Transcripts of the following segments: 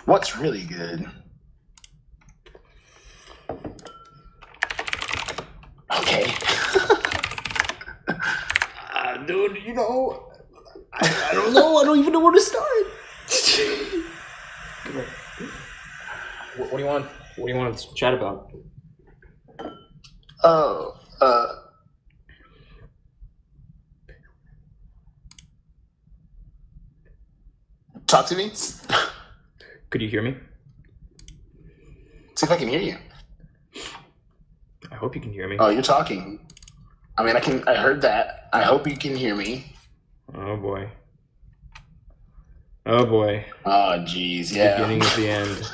What's really good? Okay. Dude, you know, I don't know. I don't even know where to start. What do you want? What do you want to chat about? Oh, talk to me. See Could you hear me? if I can hear you. I hope you can hear me. Oh, you're talking. I mean, I heard that. I hope you can hear me. Oh boy. Oh boy. Oh, geez, yeah. Beginning of the end.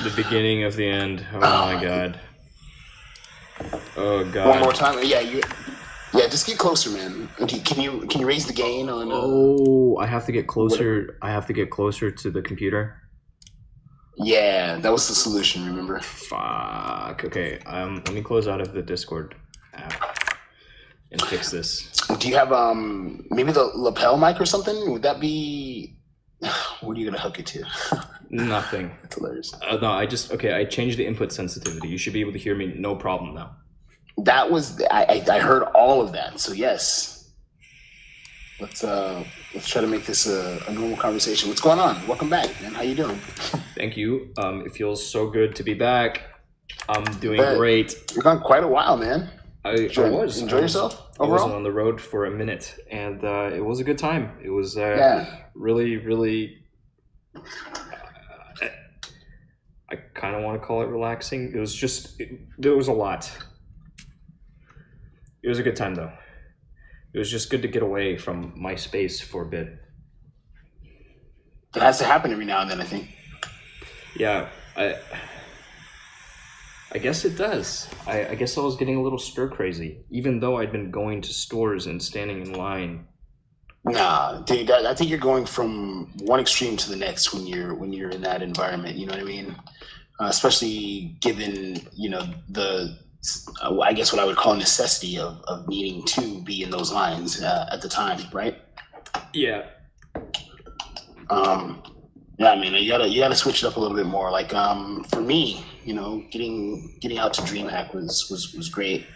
The beginning of the end. Oh my god. Oh god. One more time. Yeah, just get closer, man. Okay, can you raise the gain on? Oh, I have to get closer. I have to get closer to the computer. Yeah, that was the solution. Remember? Fuck. Okay. Let me close out of the Discord app and fix this. Do you have maybe the lapel mic or something? Would that be? What are you gonna hook it to? Nothing. That's hilarious. No, I changed the input sensitivity. You should be able to hear me no problem now. That was I heard all of that. So yes, let's try to make this a normal conversation. What's going on? Welcome back, man. How you doing? Thank you. It feels so good to be back. I'm doing great. You're gone quite a while, man. I was. Enjoy yourself overall? I was overall? on the road for a minute, and it was a good time. It was really, really. I kind of want to call it relaxing. It was just there was a lot. It was a good time though. It was just good to get away from my space for a bit. It has to happen every now and then, I think. Yeah, I guess it does. I guess I was getting a little stir crazy, even though I'd been going to stores and standing in line. Nah, dude, I think you're going from one extreme to the next when you're in that environment. You know what I mean? Especially given the I guess what I would call necessity of needing to be in those lines at the time, right? Yeah. Yeah, I mean, you gotta switch it up a little bit more. Like, for me, getting out to DreamHack was great.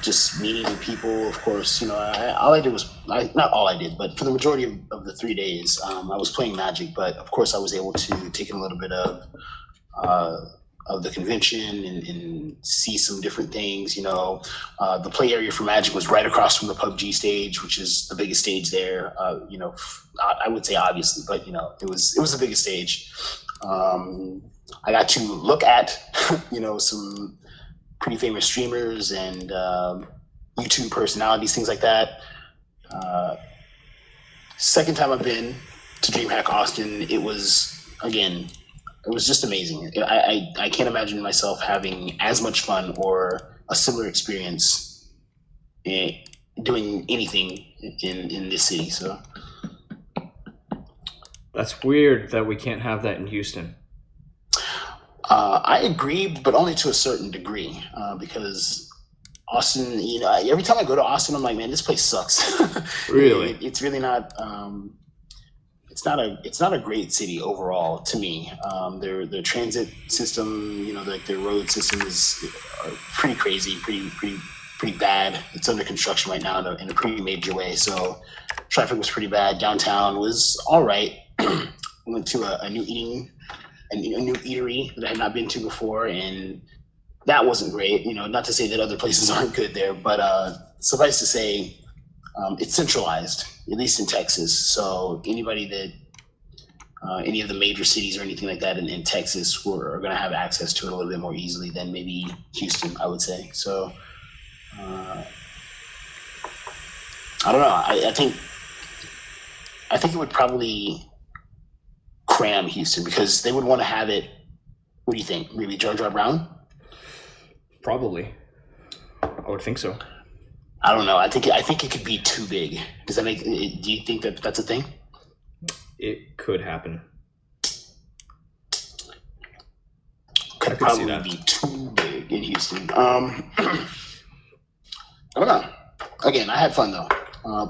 Just meeting new people, of course. All I did was not all I did, but for the majority of the 3 days, I was playing Magic. But of course, I was able to take in a little bit of the convention and see some different things. The play area for Magic was right across from the PUBG stage, which is the biggest stage there. I would say obviously, but it was the biggest stage. I got to look at some pretty famous streamers and YouTube personalities, things like that. Second time I've been to DreamHack Austin, it was just amazing. I can't imagine myself having as much fun or a similar experience doing anything in this city. So That's weird that we can't have that in Houston. I agree, but only to a certain degree, because Austin, every time I go to Austin, I'm like, man, this place sucks. Really? It's really not. It's not a great city overall to me. Their transit system, their road system is pretty crazy, pretty bad. It's under construction right now in a pretty major way. So traffic was pretty bad. Downtown was all right. Went to a new eatery that I had not been to before, and that wasn't great. Not to say that other places aren't good there, but suffice to say, it's centralized, at least in Texas. So anybody that any of the major cities or anything like that in Texas are going to have access to it a little bit more easily than maybe Houston, I would say. So I don't know. I think it would probably cram Houston because they would want to have it. What do you think? Maybe Jar Jar Brown? Probably. I would think so. I don't know. I think it could be too big. Does that make? Do you think that that's a thing? It could happen. Could probably be too big in Houston. I don't know. Again, I had fun though.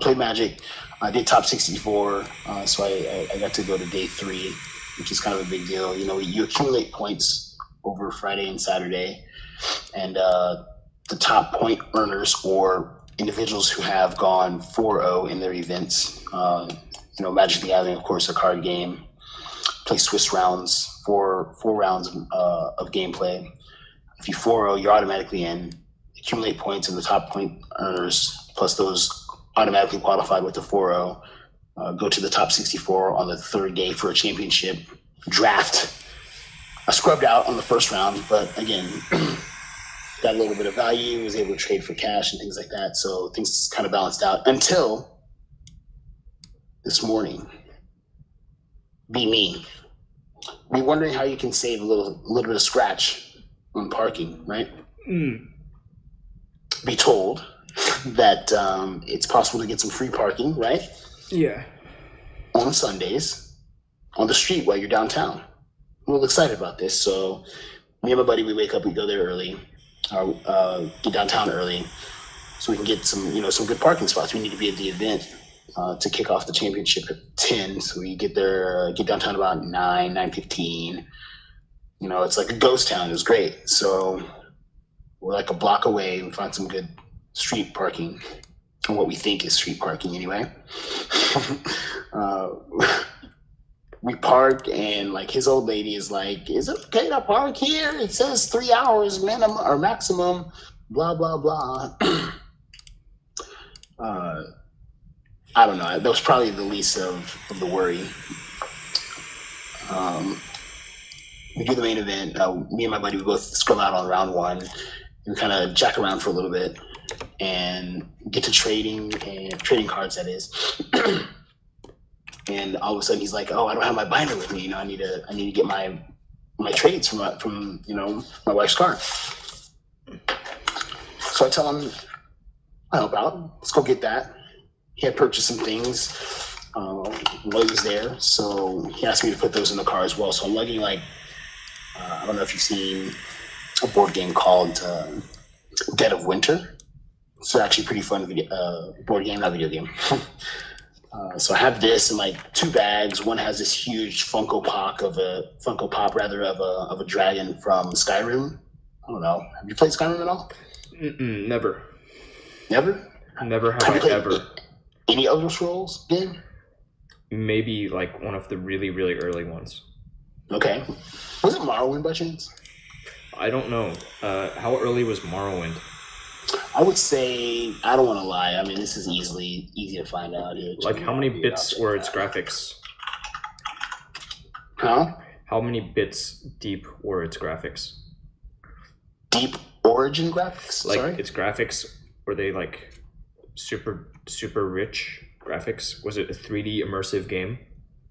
Played Magic. I did top 64, so I got to go to day 3, which is kind of a big deal. You know, you accumulate points over Friday and Saturday, and the top point earners or individuals who have gone 4-0 in their events. You know, Magic the Gathering, of course, a card game. Play Swiss rounds, four rounds of gameplay. If you 4-0, you're automatically in. Accumulate points, and the top point earners, plus those automatically qualified with the 4-0, go to the top 64 on the 3rd day for a championship draft. I scrubbed out on the first round, but again, got a little bit of value, was able to trade for cash and things like that, so things kind of balanced out until this morning. Be me. Be wondering how you can save a little bit of scratch on parking, right? Be told that it's possible to get some free parking, right? Yeah. On Sundays, on the street while you're downtown. I'm a little excited about this. So me and my buddy, we wake up, we go there early, get downtown early, so we can get some good parking spots. We need to be at the event to kick off the championship at 10. So we get there, get downtown about 9:15. You know, it's like a ghost town. It was great. So we're like a block away. We find some good street parking, or what we think is street parking anyway. We park, and like his old lady is like, "Is it okay to park here? It says 3 hours minimum or maximum, blah blah blah." I don't know. That was probably the least of the worry. We do the main event. Me and my buddy, we both scroll out on round 1. We kind of jack around for a little bit and get to trading cards, that is. And all of a sudden he's like, "Oh, I don't have my binder with me. You know, I need to get my trades from my wife's car." So I tell him, "I'll help out. Let's go get that." He had purchased some things while he was there, so he asked me to put those in the car as well. So I'm lugging I don't know if you've seen a board game called Dead of Winter. It's actually a pretty fun board game, not video game. So I have this in like 2 bags. One has this huge Funko Pop of a dragon from Skyrim. I don't know. Have you played Skyrim at all? Never. Never? Never have I ever. Any Elder Scrolls game? Maybe like one of the really, really early ones. Okay. Was it Morrowind by chance? I don't know. How early was Morrowind? I would say, I don't want to lie. I mean, this is easy to find out here. Like, how many bits were its graphics? Huh? How many bits deep were its graphics? Deep origin graphics? Like, Sorry? its graphics, were they like super rich graphics? Was it a 3D immersive game?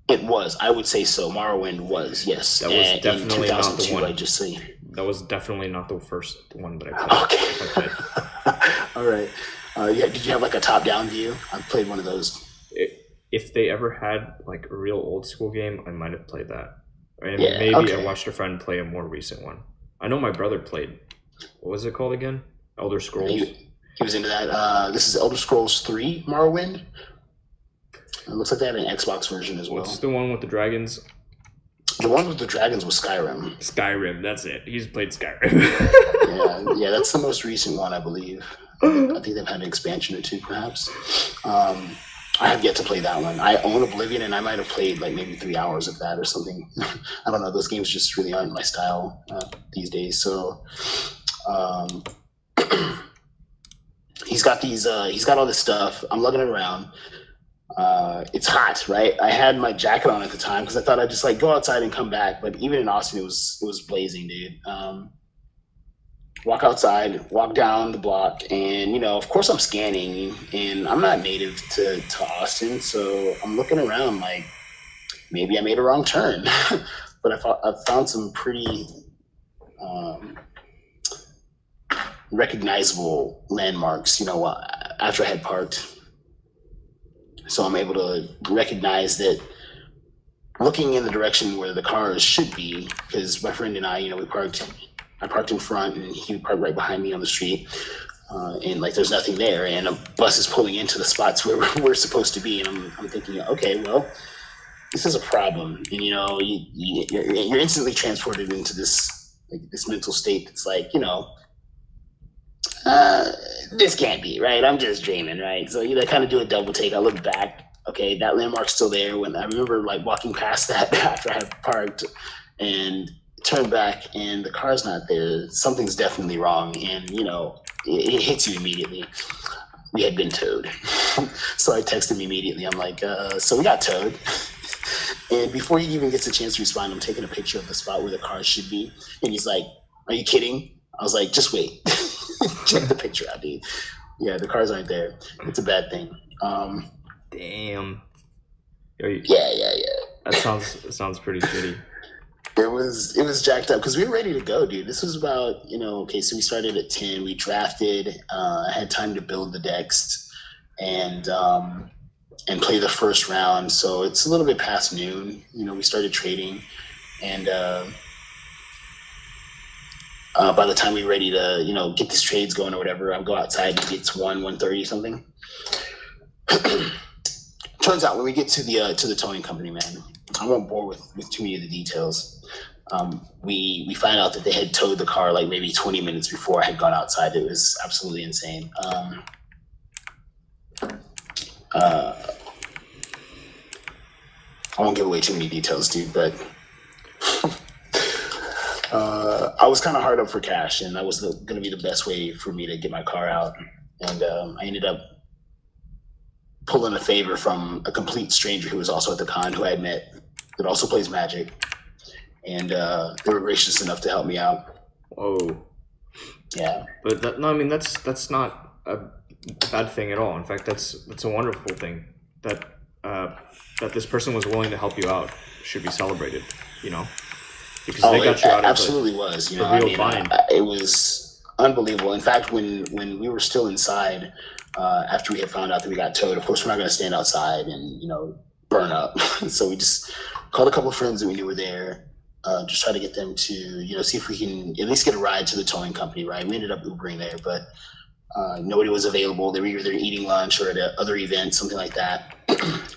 It was. I would say so. Morrowind was, yes. That was definitely not the one. I just see. That was definitely not the first one that I played. Okay. All right. Yeah. Did you have like a top-down view? I played one of those. If they ever had like a real old school game, I might have played that. And Yeah, maybe okay. I watched a friend play a more recent one. I know my brother played. What was it called again? Elder Scrolls. He was into that. This is Elder Scrolls 3 Morrowind. It looks like they had an Xbox version as well. What's the one with the dragons? The one with the dragons was Skyrim. Skyrim, that's it. He's played Skyrim. Yeah, that's the most recent one, I believe. I think they've had an expansion or 2, perhaps. I have yet to play that one. I own Oblivion, and I might have played like maybe 3 hours of that or something. I don't know. Those games just really aren't my style these days. So he's got all this stuff. I'm lugging it around. It's hot, right? I had my jacket on at the time because I thought I'd just like go outside and come back. But even in Austin, it was blazing, dude. Walk outside, walk down the block, and of course I'm scanning, and I'm not native to Austin, so I'm looking around like maybe I made a wrong turn. But I found some pretty recognizable landmarks, after I had parked. So I'm able to recognize that looking in the direction where the cars should be, because my friend and I, I parked in front and he parked right behind me on the street. and like there's nothing there, and a bus is pulling into the spots where we're supposed to be, and I'm thinking, okay, well, this is a problem, and you're instantly transported into this mental state that's like, this can't be right. I'm just dreaming, right? So you kind of do a double take. I look back. Okay, that landmark's still there. When I remember like walking past that after I had parked and turned back, and the car's not there. Something's definitely wrong, and it hits you immediately. We had been towed, so I texted him immediately. I'm like, so we got towed. And before he even gets a chance to respond, I'm taking a picture of the spot where the car should be, and he's like, "Are you kidding?" I was like, "Just wait." Check the picture out, dude. Yeah, the cars aren't there. It's a bad thing. Damn. Yeah. That sounds pretty shitty. It was jacked up because we were ready to go, dude. This was about, okay, so we started at 10. We drafted. I had time to build the decks and play the first round. So it's a little bit past noon. We started trading, and by the time we were ready to, get these trades going or whatever, I'll go outside. Maybe it's 1:30 something. Turns out when we get to the towing company, man, I won't bore with too many of the details. We find out that they had towed the car like maybe 20 minutes before I had gone outside. It was absolutely insane. I won't give away too many details, dude, but I was kind of hard up for cash, and that was going to be the best way for me to get my car out. And I ended up pulling a favor from a complete stranger who was also at the con, who I had met, that also plays Magic. And they were gracious enough to help me out. Whoa. Yeah. But that's not a bad thing at all. In fact, that's a wonderful thing. That this person was willing to help you out should be celebrated, because they got you out absolutely of was. the real bind. It was unbelievable. In fact, when we were still inside, after we had found out that we got towed, of course we're not going to stand outside and burn up. So we just called a couple of friends that we knew were there, just try to get them to see if we can at least get a ride to the towing company. Right, we ended up Ubering there, but nobody was available. They were either eating lunch or at other event, something like that.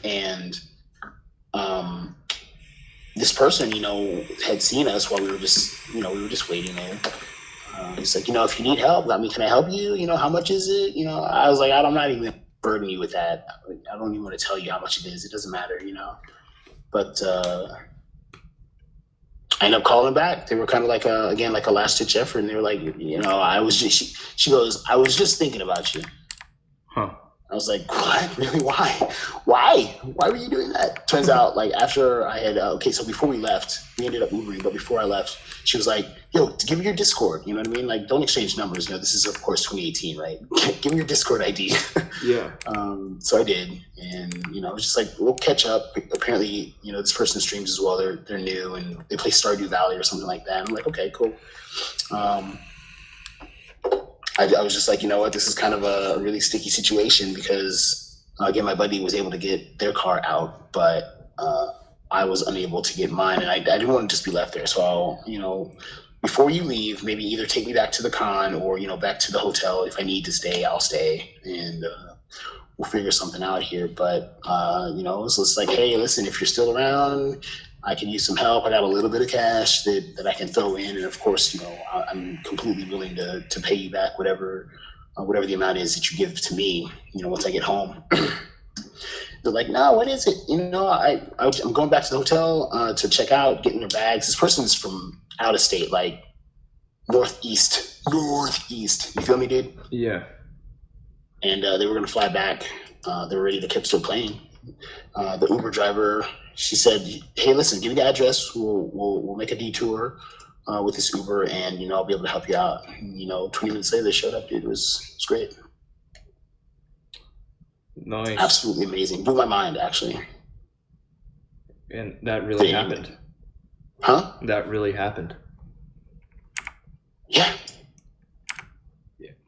And this person, had seen us while we were just waiting there. He's like, if you need help, can I help you? How much is it? I was like, I'm not even gonna burden you with that. I don't even want to tell you how much it is. It doesn't matter, But I ended up calling back. They were kind of like a last ditch effort, and they were like, I was just. She goes, I was just thinking about you. Huh. I was like, what? Really? Why were you doing that? Turns out, like, after I had, so before we left, we ended up Ubering, but before I left, she was like, yo, give me your Discord, you know what I mean? Like, don't exchange numbers, this is, of course, 2018, right? Give me your Discord ID. Yeah. So I did, and, I was just like, we'll catch up. Apparently, this person streams as well. They're new, and they play Stardew Valley or something like that. I'm like, okay, cool. I was just like, this is kind of a really sticky situation because, again, my buddy was able to get their car out, but I was unable to get mine, and I didn't want to just be left there. So, before you leave, maybe either take me back to the con or, back to the hotel. If I need to stay, I'll stay, and we'll figure something out here. But, it's just like, hey, listen, if you're still around, I can use some help. I got a little bit of cash that I can throw in, and of course, I'm completely willing to pay you back whatever the amount is that you give to me. Once I get home. They're like, no, what is it? I'm going back to the hotel to check out, getting their bags. This person's from out of state, like northeast. You feel me, dude? Yeah. And they were gonna fly back. They were ready to keep still playing. The Uber driver, she said, hey, listen, give me the address. We'll make a detour with this Uber, and I'll be able to help you out. And, 20 minutes later, they showed up, dude. It was great. Nice. Absolutely amazing. Blew my mind, actually. And that really happened. Huh? That really happened. Yeah.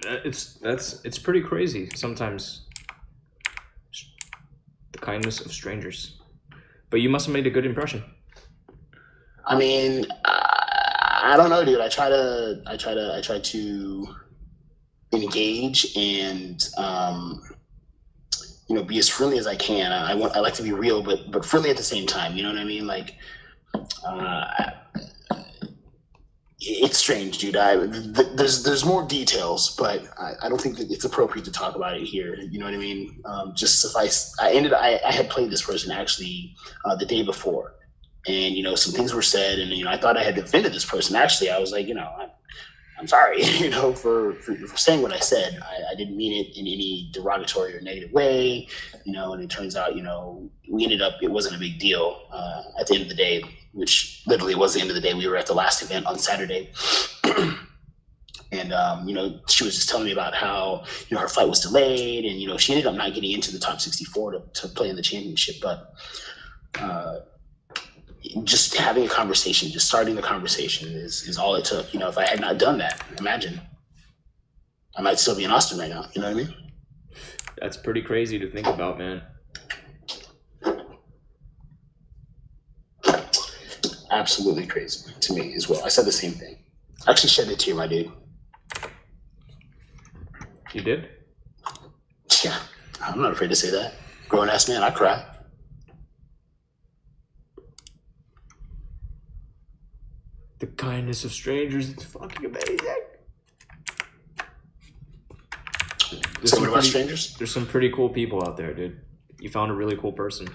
It's pretty crazy sometimes. The kindness of strangers. But you must have made a good impression. I mean, I don't know, dude. I try to engage and be as friendly as I can. I like to be real, but friendly at the same time. You know what I mean? Like, it's strange, dude. There's more details, but I don't think that it's appropriate to talk about it here. You know what I mean? Just suffice. I had played this person actually the day before, and some things were said, and I thought I had offended this person. Actually, I was like, I'm sorry, for saying what I said. I didn't mean it in any derogatory or negative way, and it turns out, we ended up, it wasn't a big deal at the end of the day, which literally was the end of the day. We were at the last event on Saturday. And, she was just telling me about how, her flight was delayed and, she ended up not getting into the top 64 to play in the championship. But just having a conversation, just starting the conversation is all it took. If I had not done that, imagine I might still be in Austin right now. You know what I mean? That's pretty crazy to think about, man. Absolutely crazy to me as well. I said the same thing. I actually shed a tear, my dude. You did? Yeah, I'm not afraid to say that. Grown ass man, I cry. The kindness of strangers, it's fucking amazing. So what about strangers? There's some pretty cool people out there, dude. You found a really cool person.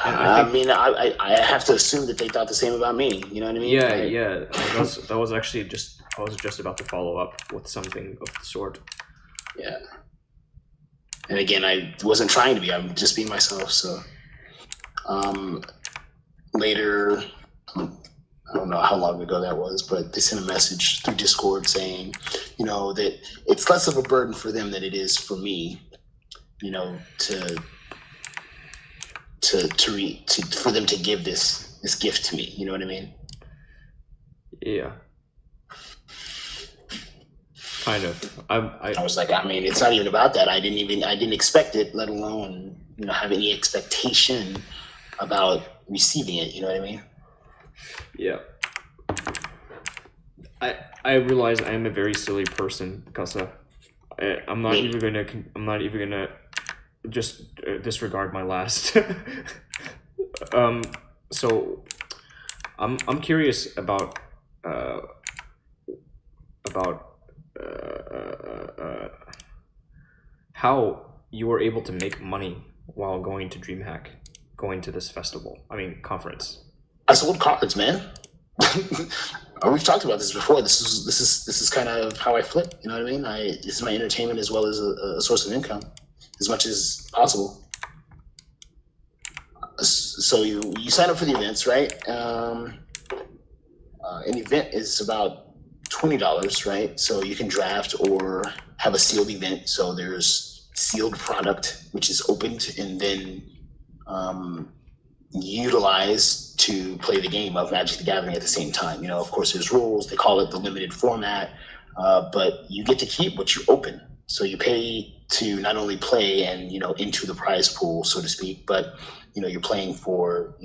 I have to assume that they thought the same about me. You know what I mean? Yeah. That was actually just, I was just about to follow up with something of the sort. Yeah. And again, I wasn't trying to be. I'm just being myself. So, later, I don't know how long ago that was, but they sent a message through Discord saying, that it's less of a burden for them than it is for me, for them to give this gift to me. You know what I mean? Yeah. Kind of. I was like, it's not even about that. I didn't expect it, let alone, have any expectation about receiving it. You know what I mean? Yeah. I realize I am a very silly person, Kussah. I'm not even gonna just disregard my last. So I'm curious about how you were able to make money while going to DreamHack, going to this festival. Conference. I sold cards, man. We've talked about this before. This is kind of how I flip. You know what I mean? This is my entertainment as well as a source of income, as much as possible. So you sign up for the events, right? An event is about $20, right? So you can draft or have a sealed event. So there's sealed product, which is opened and then utilized to play the game of Magic the Gathering at the same time. Of course, there's rules. They call it the limited format, but you get to keep what you open. So you pay to not only play and into the prize pool, so to speak, but you're playing for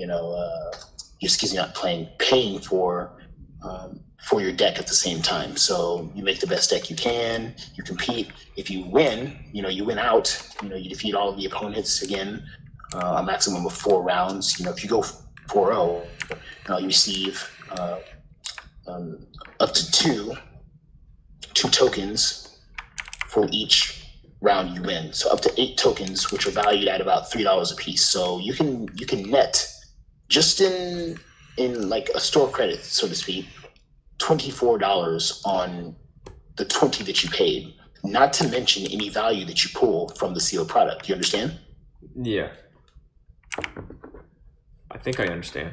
paying for your deck at the same time. So you make the best deck you can. You compete. If you win, you win out. You defeat all of the opponents again. A maximum of 4 rounds. If you go 4-0, you receive up to two tokens for each round you win. So up to 8 tokens, which are valued at about $3 a piece. So you can net just in like a store credit, so to speak, $24 on the 20 that you paid. Not to mention any value that you pull from the sealed product. You understand? Yeah. I think I understand.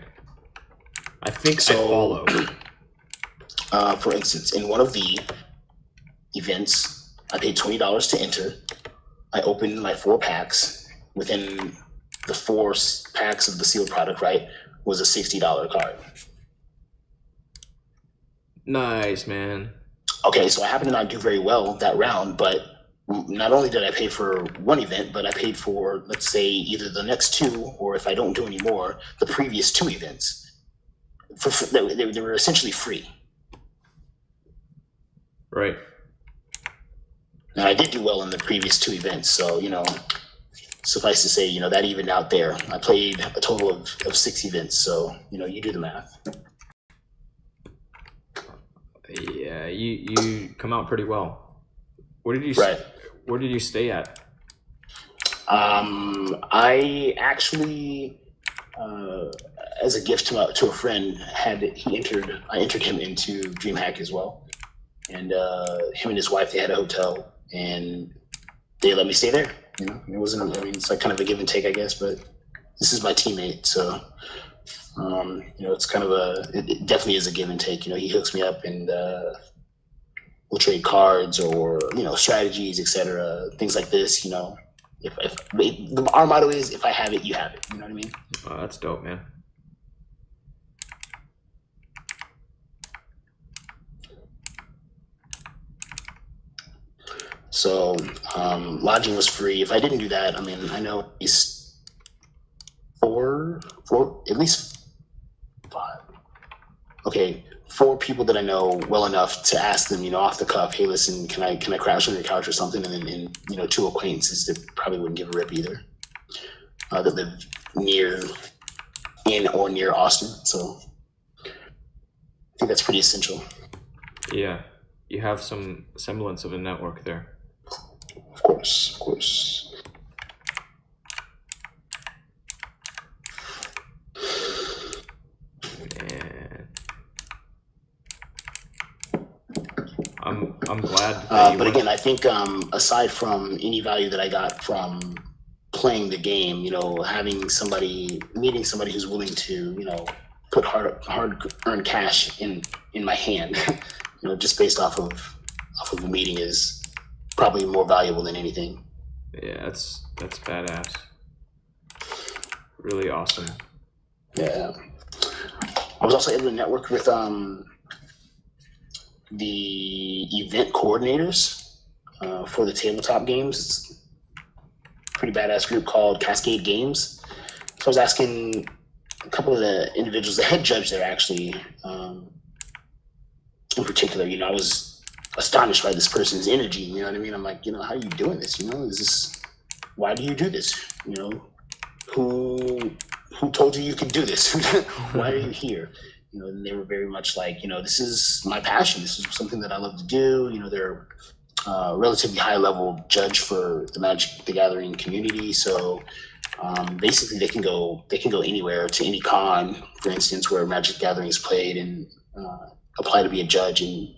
I follow. For instance, in one of the events, I paid $20 to enter. I opened my 4 packs. Within the 4 packs of the sealed product, right, was a $60 card. Nice, man. Okay, so I happened to not do very well that round, but not only did I pay for one event, but I paid for, let's say, either the next 2, or if I don't do any more, the previous 2 events. They were essentially free. Right. And I did do well in the previous 2 events, so suffice to say, that evened out there. I played a total of 6 events, so you do the math. Yeah, you come out pretty well. Where did you stay at? I actually, as a gift to a friend, I entered him into DreamHack as well, and him and his wife, they had a hotel, and they let me stay there. It wasn't. It's like kind of a give and take, I guess. But this is my teammate, so it's kind of it definitely is a give and take. He hooks me up, and we'll trade cards or strategies, etc. Things like this. If our motto is, if I have it, you have it. You know what I mean? Oh, that's dope, man. So lodging was free. If I didn't do that, I know at least at least 5. Okay, 4 people that I know well enough to ask them, off the cuff, hey, listen, can I crash on your couch or something? And then 2 acquaintances that probably wouldn't give a rip either, that live in or near Austin. So I think that's pretty essential. Yeah, you have some semblance of a network there. Of course. I'm glad. But again, I think aside from any value that I got from playing the game, meeting somebody who's willing to, put hard-earned cash in my hand, just based off of a meeting is probably more valuable than anything. Yeah, that's badass. Really awesome. Yeah. I was also able to network with the event coordinators for the tabletop games. It's a pretty badass group called Cascade Games. So I was asking a couple of the individuals, the head judge there actually, in particular, I was astonished by this person's energy. You know what I mean? I'm like, how are you doing this? Why do you do this? Who told you could do this? Why are you here? And they were very much like, this is my passion. This is something that I love to do. They're a relatively high level judge for the Magic the Gathering community. So basically they can go anywhere to any con, for instance, where Magic the Gathering is played, and apply to be a judge and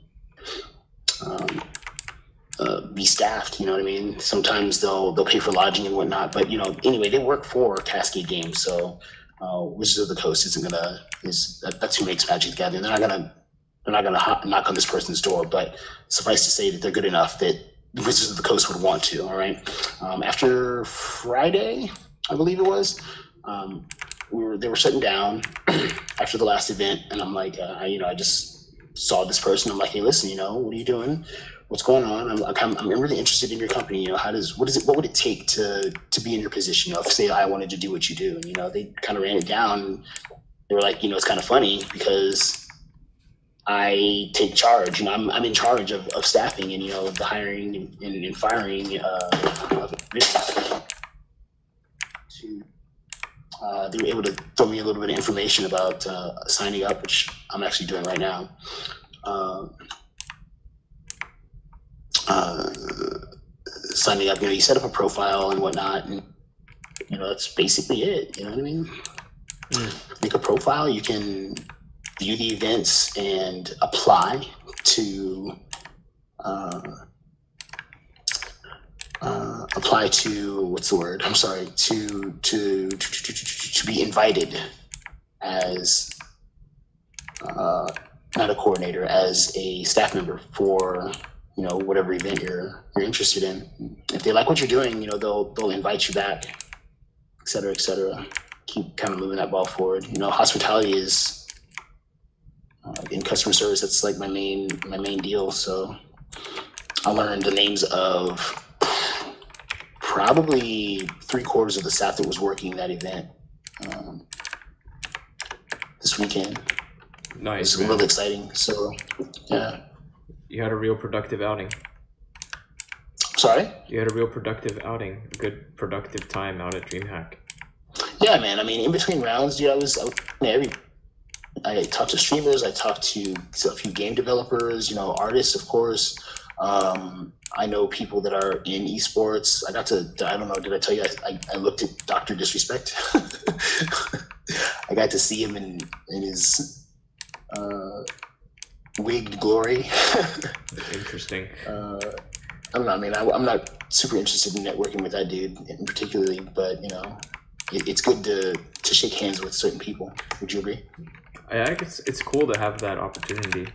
be staffed. You know what I mean? Sometimes they'll pay for lodging and whatnot, but anyway, they work for Cascade Games. So Wizards of the Coast that's who makes Magic the Gathering. They're not gonna knock on this person's door, but suffice to say that they're good enough that Wizards of the Coast would want to. All right. After Friday, I believe it was, they were shutting down after the last event, and I'm like, I just saw this person. I'm like, hey, listen, what are you doing? What's going on? I'm really interested in your company. What would it take to be in your position? If say I wanted to do what you do, and they kind of ran it down. They were like, it's kind of funny because I take charge. I'm in charge of staffing and the hiring and firing of individuals. They were able to throw me a little bit of information about signing up, which I'm actually doing right now. Signing up, you set up a profile and whatnot, and that's basically it. You know what I mean? Make a profile. You can view the events and apply to what's the word? I'm sorry. To be invited as not a coordinator, as a staff member for whatever event you're interested in. If they like what you're doing, they'll invite you back, et cetera, et cetera. Keep kind of moving that ball forward. Hospitality is in customer service. That's like my main deal. So I learned the names of probably 3/4 of the staff that was working that event this weekend. Nice. It's a little exciting. So yeah. You had a real productive outing. Sorry? You had a real productive outing, a good productive time out at DreamHack. Yeah, man. I mean, in between rounds, dude, I talked to streamers, I talked to a few game developers, artists, of course. I know people that are in esports. I don't know, did I tell you, I looked at Dr. Disrespect. I got to see him in his wigged glory. Interesting. I don't know, I mean, I'm not super interested in networking with that dude in particularly, but, it's good to shake hands with certain people. Would you agree? I think it's cool to have that opportunity.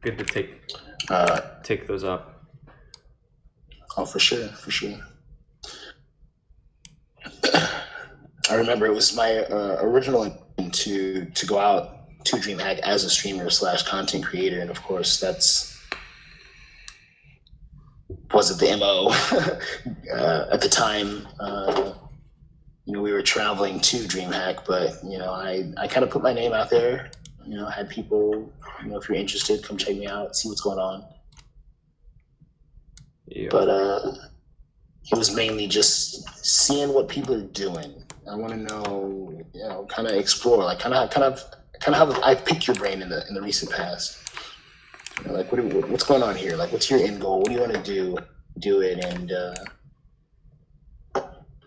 Good to take those up. Oh, for sure. I remember it was my original intent to go out to DreamHack as a streamer / content creator, and of course wasn't the MO. At the time, we were traveling to DreamHack, but I kind of put my name out there. Had people, if you're interested, come check me out, see what's going on. Yeah. But it was mainly just seeing what people are doing. I want to know, kind of explore, like kind of how I picked your brain in the recent past. Like what's going on here? Like, what's your end goal? What do you want to do it, and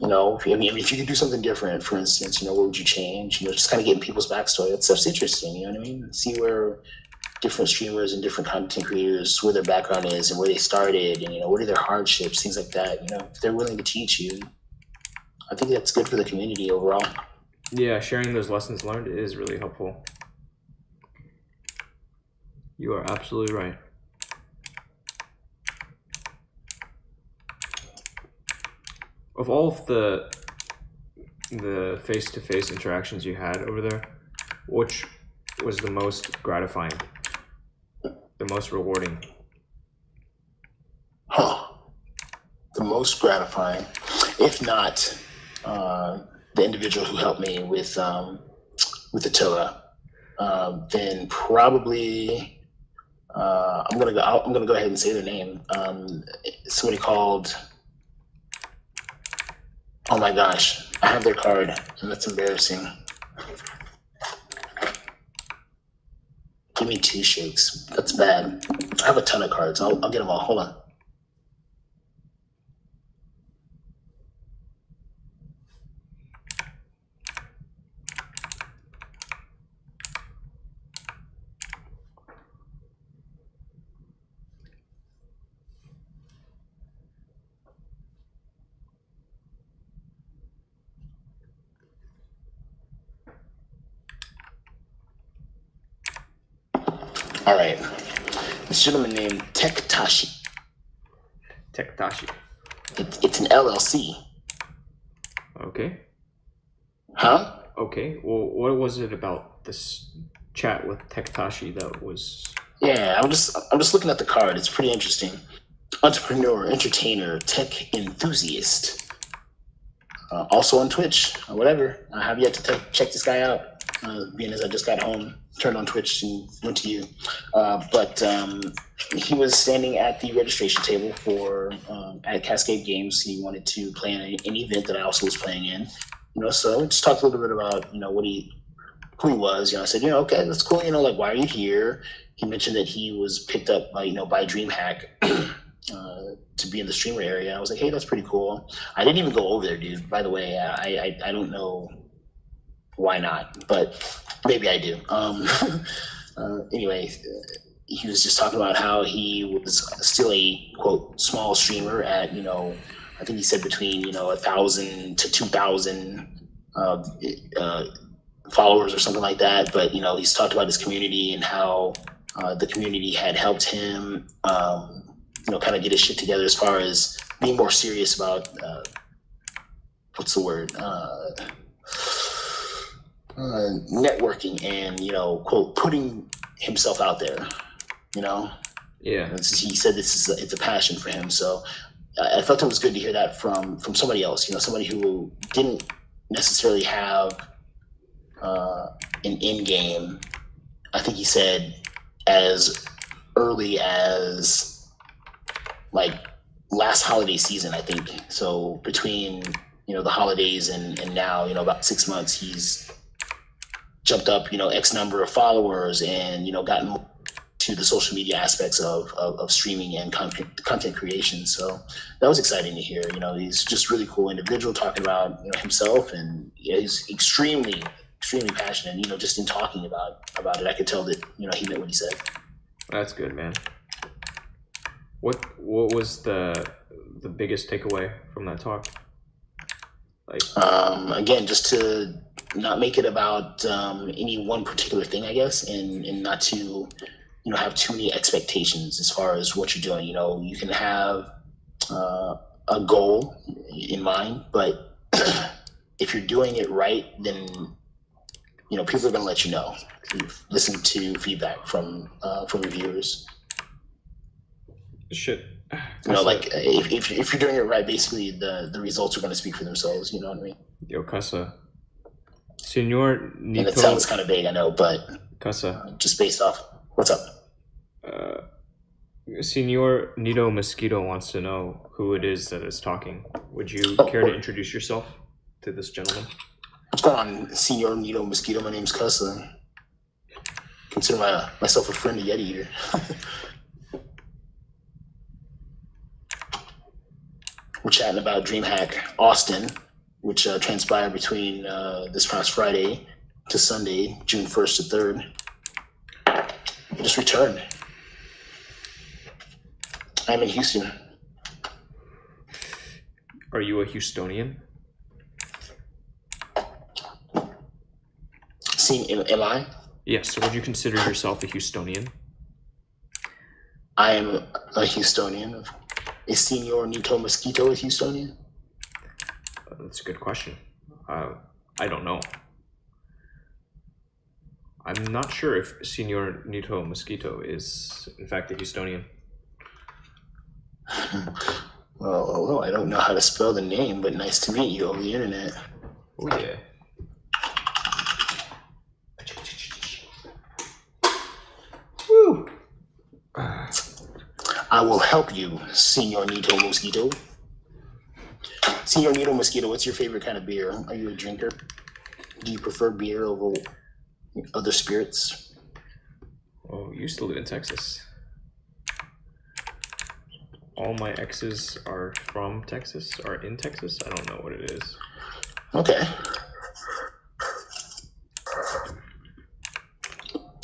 if you could do something different, for instance, what would you change? Just kind of getting people's backstory. That stuff's interesting. You know what I mean? See where different streamers and different content creators, where their background is and where they started, and what are their hardships, things like that. If they're willing to teach you, I think that's good for the community overall. Yeah, sharing those lessons learned is really helpful. You are absolutely right. Of all of the face-to-face interactions you had over there, which was the most gratifying, the most rewarding? The most gratifying, if not the individual who helped me with the Torah, then probably I'm gonna go ahead and say their name. Somebody called. Oh my gosh, I have their card, and that's embarrassing. Give me 2 shakes. That's bad. I have a ton of cards. I'll get them all. Hold on. All right. This gentleman named Tektashi. Tektashi. It's an LLC. Okay. Huh? Okay. Well, what was it about this chat with Tektashi that was? Yeah, I'm just looking at the card. It's pretty interesting. Entrepreneur, entertainer, tech enthusiast. Also on Twitch or whatever. I have yet to check this guy out. Being as I just got home, turned on Twitch and went to you. But he was standing at the registration table for at Cascade Games. He wanted to play in an event that I also was playing in. So we just talked a little bit about who he was. I said, okay, that's cool. Like, why are you here? He mentioned that he was picked up by by DreamHack to be in the streamer area. I was like, hey, that's pretty cool. I didn't even go over there, dude. By the way, I don't know why not, but maybe I do. Anyway, he was just talking about how he was still a quote small streamer at I think he said between 1,000 to 2,000 followers or something like that. But he's talked about his community and how the community had helped him kind of get his shit together as far as being more serious about what's the word networking and quote putting himself out there. Yeah. He said it's a passion for him. So I felt it was good to hear that from somebody else. Somebody who didn't necessarily have an in game. I think he said as early as like last holiday season. I think so. Between the holidays and now, about 6 months, he's jumped up X number of followers and gotten to the social media aspects of streaming and content creation. So that was exciting to hear. He's just really cool individual talking about himself, and he's extremely passionate. Just in talking about it, I could tell that he meant what he said. That's good, man. What was the biggest takeaway from that talk? Like, again, just to not make it about any one particular thing, I guess, and not to have too many expectations as far as what you're doing. You can have a goal in mind, but if you're doing it right, then people are going to let you know. Listen to feedback from reviewers. Shit. Like if you're doing it right, basically the results are going to speak for themselves. You know what I mean? Yo, Kussah. Senor Nito. And it sounds kind of vague, I know, but Kussah. Just based off. What's up? Senor Nito Mosquito wants to know who it is that is talking. Would you care to introduce yourself to this gentleman? What's going on, Senor Nito Mosquito? My name's Kussah. Consider myself a friend of Yetieater. We're chatting about DreamHack Austin, which transpired between this past Friday to Sunday, June 1st to 3rd. I just returned. I'm in Houston. Are you a Houstonian? Am I? Yes. So would you consider yourself a Houstonian? I am a Houstonian. Is Senor Nito Mosquito a Houstonian? That's a good question. I don't know. I'm not sure if Senor Nito Mosquito is, in fact, a Houstonian. Well, I don't know how to spell the name, but nice to meet you over the internet. Oh, yeah. Woo! I will help you, Senor Nito Mosquito. Senor Nito Mosquito, what's your favorite kind of beer? Are you a drinker? Do you prefer beer over other spirits? Oh, you used to live in Texas. All my exes are from Texas, are in Texas. I don't know what it is. Okay.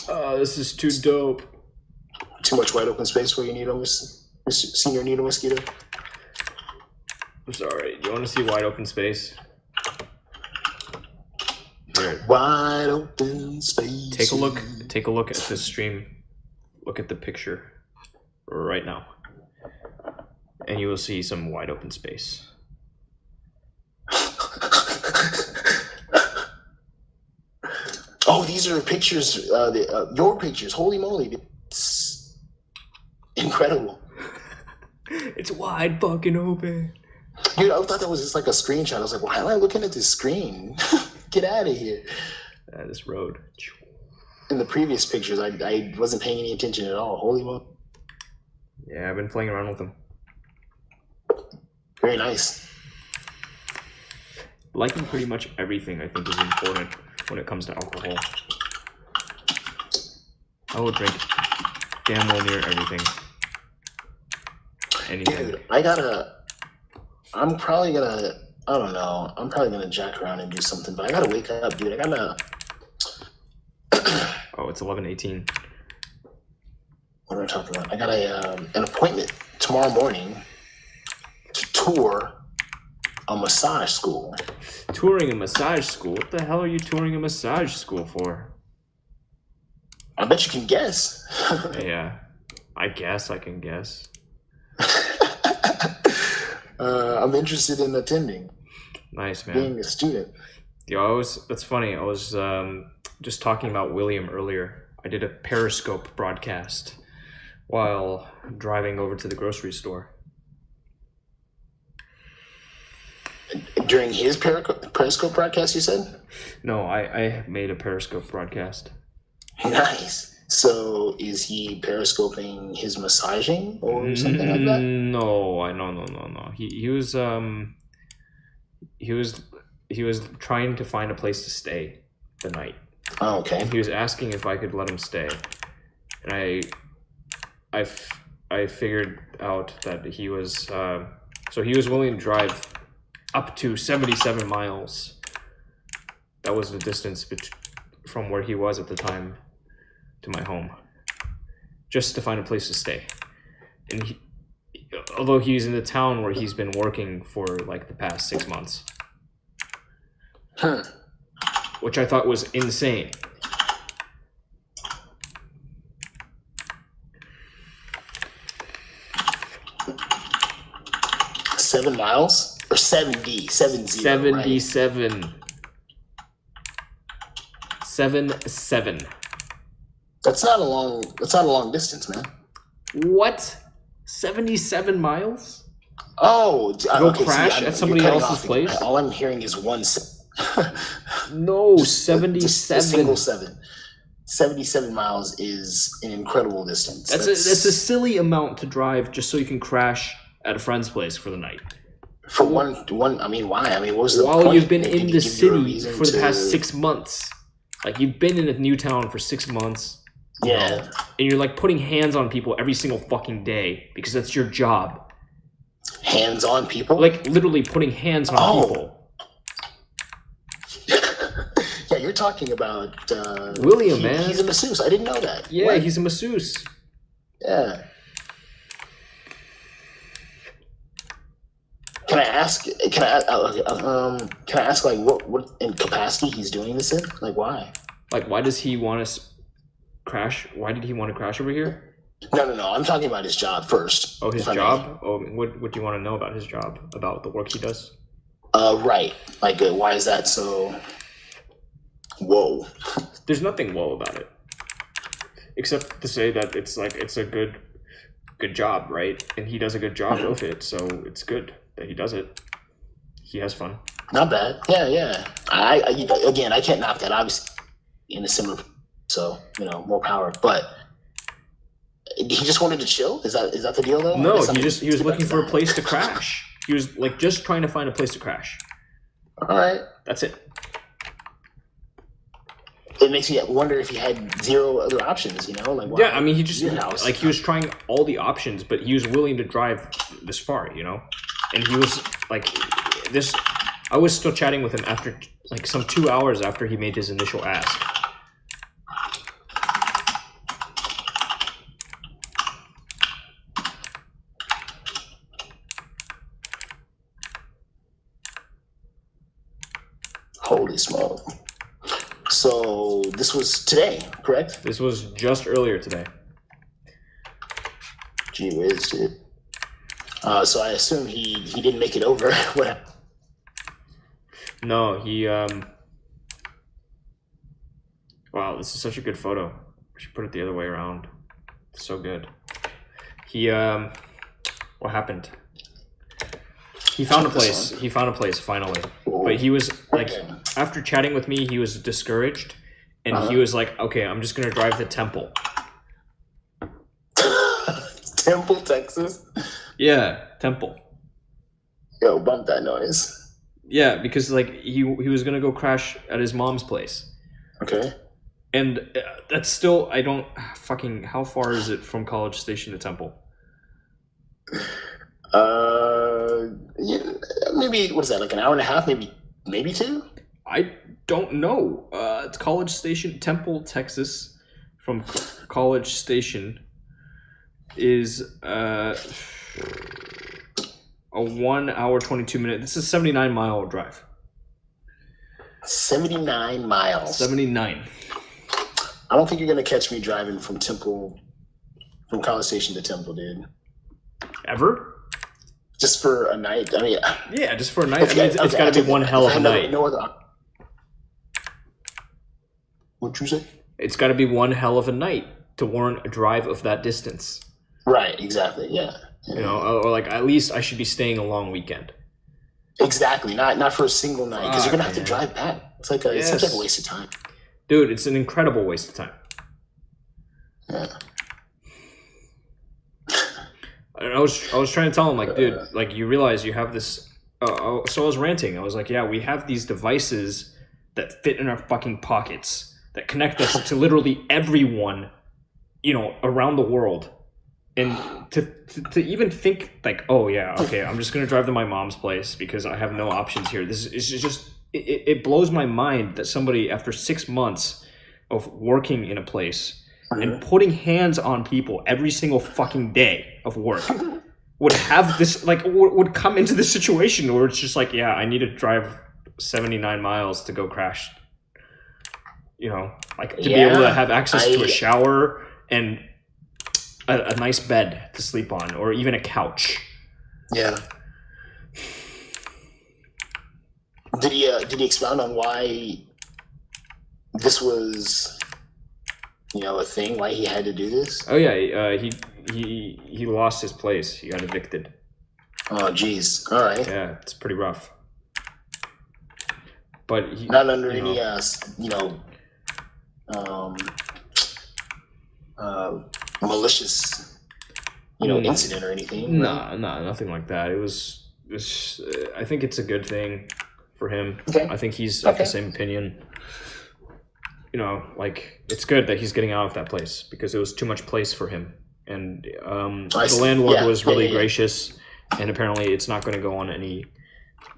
Oh, this is too dope. Too much wide open space for you, Senor Nito Mosquito? I'm sorry. Do you want to see wide open space? Here. Wide open space. Take a look. Take a look at this stream. Look at the picture right now, and you will see some wide open space. Oh, these are pictures. Your pictures. Holy moly! It's incredible. It's wide fucking open. Dude, I thought that was just like a screenshot. I was like, why am I looking at this screen? Get out of here. This road. In the previous pictures, I wasn't paying any attention at all. Holy moly. Yeah, I've been playing around with them. Very nice. Liking pretty much everything, I think, is important when it comes to alcohol. I will drink damn well near everything. Anything. Dude, I'm probably gonna jack around and do something, but I gotta wake up, dude. Oh, it's 11:18. What am I talking about? I got an appointment tomorrow morning to tour a massage school. Touring a massage school? What the hell are you touring a massage school for? I bet you can guess. Yeah, I guess I can guess. I'm interested in attending. Nice, man. Being a student. Yo, that's funny. I was just talking about William earlier. I did a Periscope broadcast while driving over to the grocery store. During his Periscope broadcast, you said? No, I made a Periscope broadcast. Nice. So is he periscoping his massaging or something like that? No. He was trying to find a place to stay the night. Oh, okay. And he was asking if I could let him stay, and I figured out that he was so he was willing to drive up to 77 miles. That was the distance from where he was at the time to my home, just to find a place to stay. And although he's in the town where he's been working for like the past 6 months, which I thought was insane. $7 miles or 70, 70, 77. Right? 7. That's not a long distance, man. What? 77 miles? Oh, go okay, crash at somebody else's place? All I'm hearing is one. No, just 77. A single 7. 77 miles is an incredible distance. That's a silly amount to drive just so you can crash at a friend's place for the night. For one. I mean, why? I mean, what was the While point? you've been in the city for the to... past 6 months, like you've been in a new town for 6 months. Yeah. And you're like putting hands on people every single fucking day because that's your job. Hands on people? Like literally putting hands on people. Yeah, you're talking about William, man. He's a masseuse. I didn't know that. Yeah, what? He's a masseuse. Yeah. Can I ask? Like what in capacity he's doing this in? Like why? Like why does he want to crash? Why did he want to crash over here? No. I'm talking about his job first. Oh, his job? Oh, what do you want to know about his job? About the work he does? Right. Like, why is that so? Whoa. There's nothing whoa about it, except to say that it's a good job, right? And he does a good job of it, so it's good that he does it. He has fun. Not bad. Yeah. I can't knock that. Obviously, in a similar, so more power. But he just wanted to chill. Is that the deal though? No, he was looking for a place to crash. He was like just trying to find a place to crash. All right. That's it. It makes me wonder if he had zero other options. Like why? Yeah, I mean, he just like he was trying all the options, but he was willing to drive this far, and he was like this. I was still chatting with him after like some 2 hours after he made his initial ask. Holy smoke. So this was today, correct? This was just earlier today. Gee whiz, dude. So I assume he didn't make it over. What? No, he wow, this is such a good photo. We should put it the other way around. It's so good. He what happened? He found a place. He found a place finally. But he was like, after chatting with me, he was discouraged, and he was like, "Okay, I'm just gonna drive to Temple." Temple, Texas. Yeah, Temple. Yo, bump that noise. Yeah, because like he was gonna go crash at his mom's place. Okay. And that's still how far is it from College Station to Temple? Yeah, maybe what is that? Like an hour and a half? Maybe 2. I don't know. It's College Station, Temple, Texas. From College Station is a 1 hour 22 minute. This is a 79-mile drive. 79 miles. 79. I don't think you're gonna catch me driving from College Station to Temple, dude. Ever? Just for a night. I mean, yeah, just for a night. Okay, it's got to be one hell of a night. No other. What'd you say? It's got to be one hell of a night to warrant a drive of that distance. Right. Exactly. Yeah. Or like at least I should be staying a long weekend. Exactly. Not for a single night, because you're gonna have to Man. drive back. It's like it seems like a waste of time. Dude, it's an incredible waste of time. Yeah. I was trying to tell him, like, dude, like, you realize you have this. So I was ranting. I was like, yeah, we have these devices that fit in our fucking pockets that connect us to literally everyone, you know, around the world. And to even think like, oh yeah, okay, I'm just gonna drive to my mom's place because I have no options here. This is just it blows my mind that somebody, after 6 months of working in a place and putting hands on people every single fucking day of work, would have this, like, would come into this situation where it's just like, yeah, I need to drive 79 miles to go crash, you know, like, to be able to have access to a shower and a nice bed to sleep on, or even a couch. Yeah. Did he expound on why this was, you know, a thing? Why he had to do this? Oh yeah, he lost his place. He got evicted. Oh geez. All right. Yeah, it's pretty rough. But he, not under any malicious incident or anything. Nah, nothing like that. It was I think it's a good thing for him. Okay. I think he's of the same opinion. You know, like, it's good that he's getting out of that place because it was too much place for him. And the landlord was really gracious, and apparently it's not going to go on any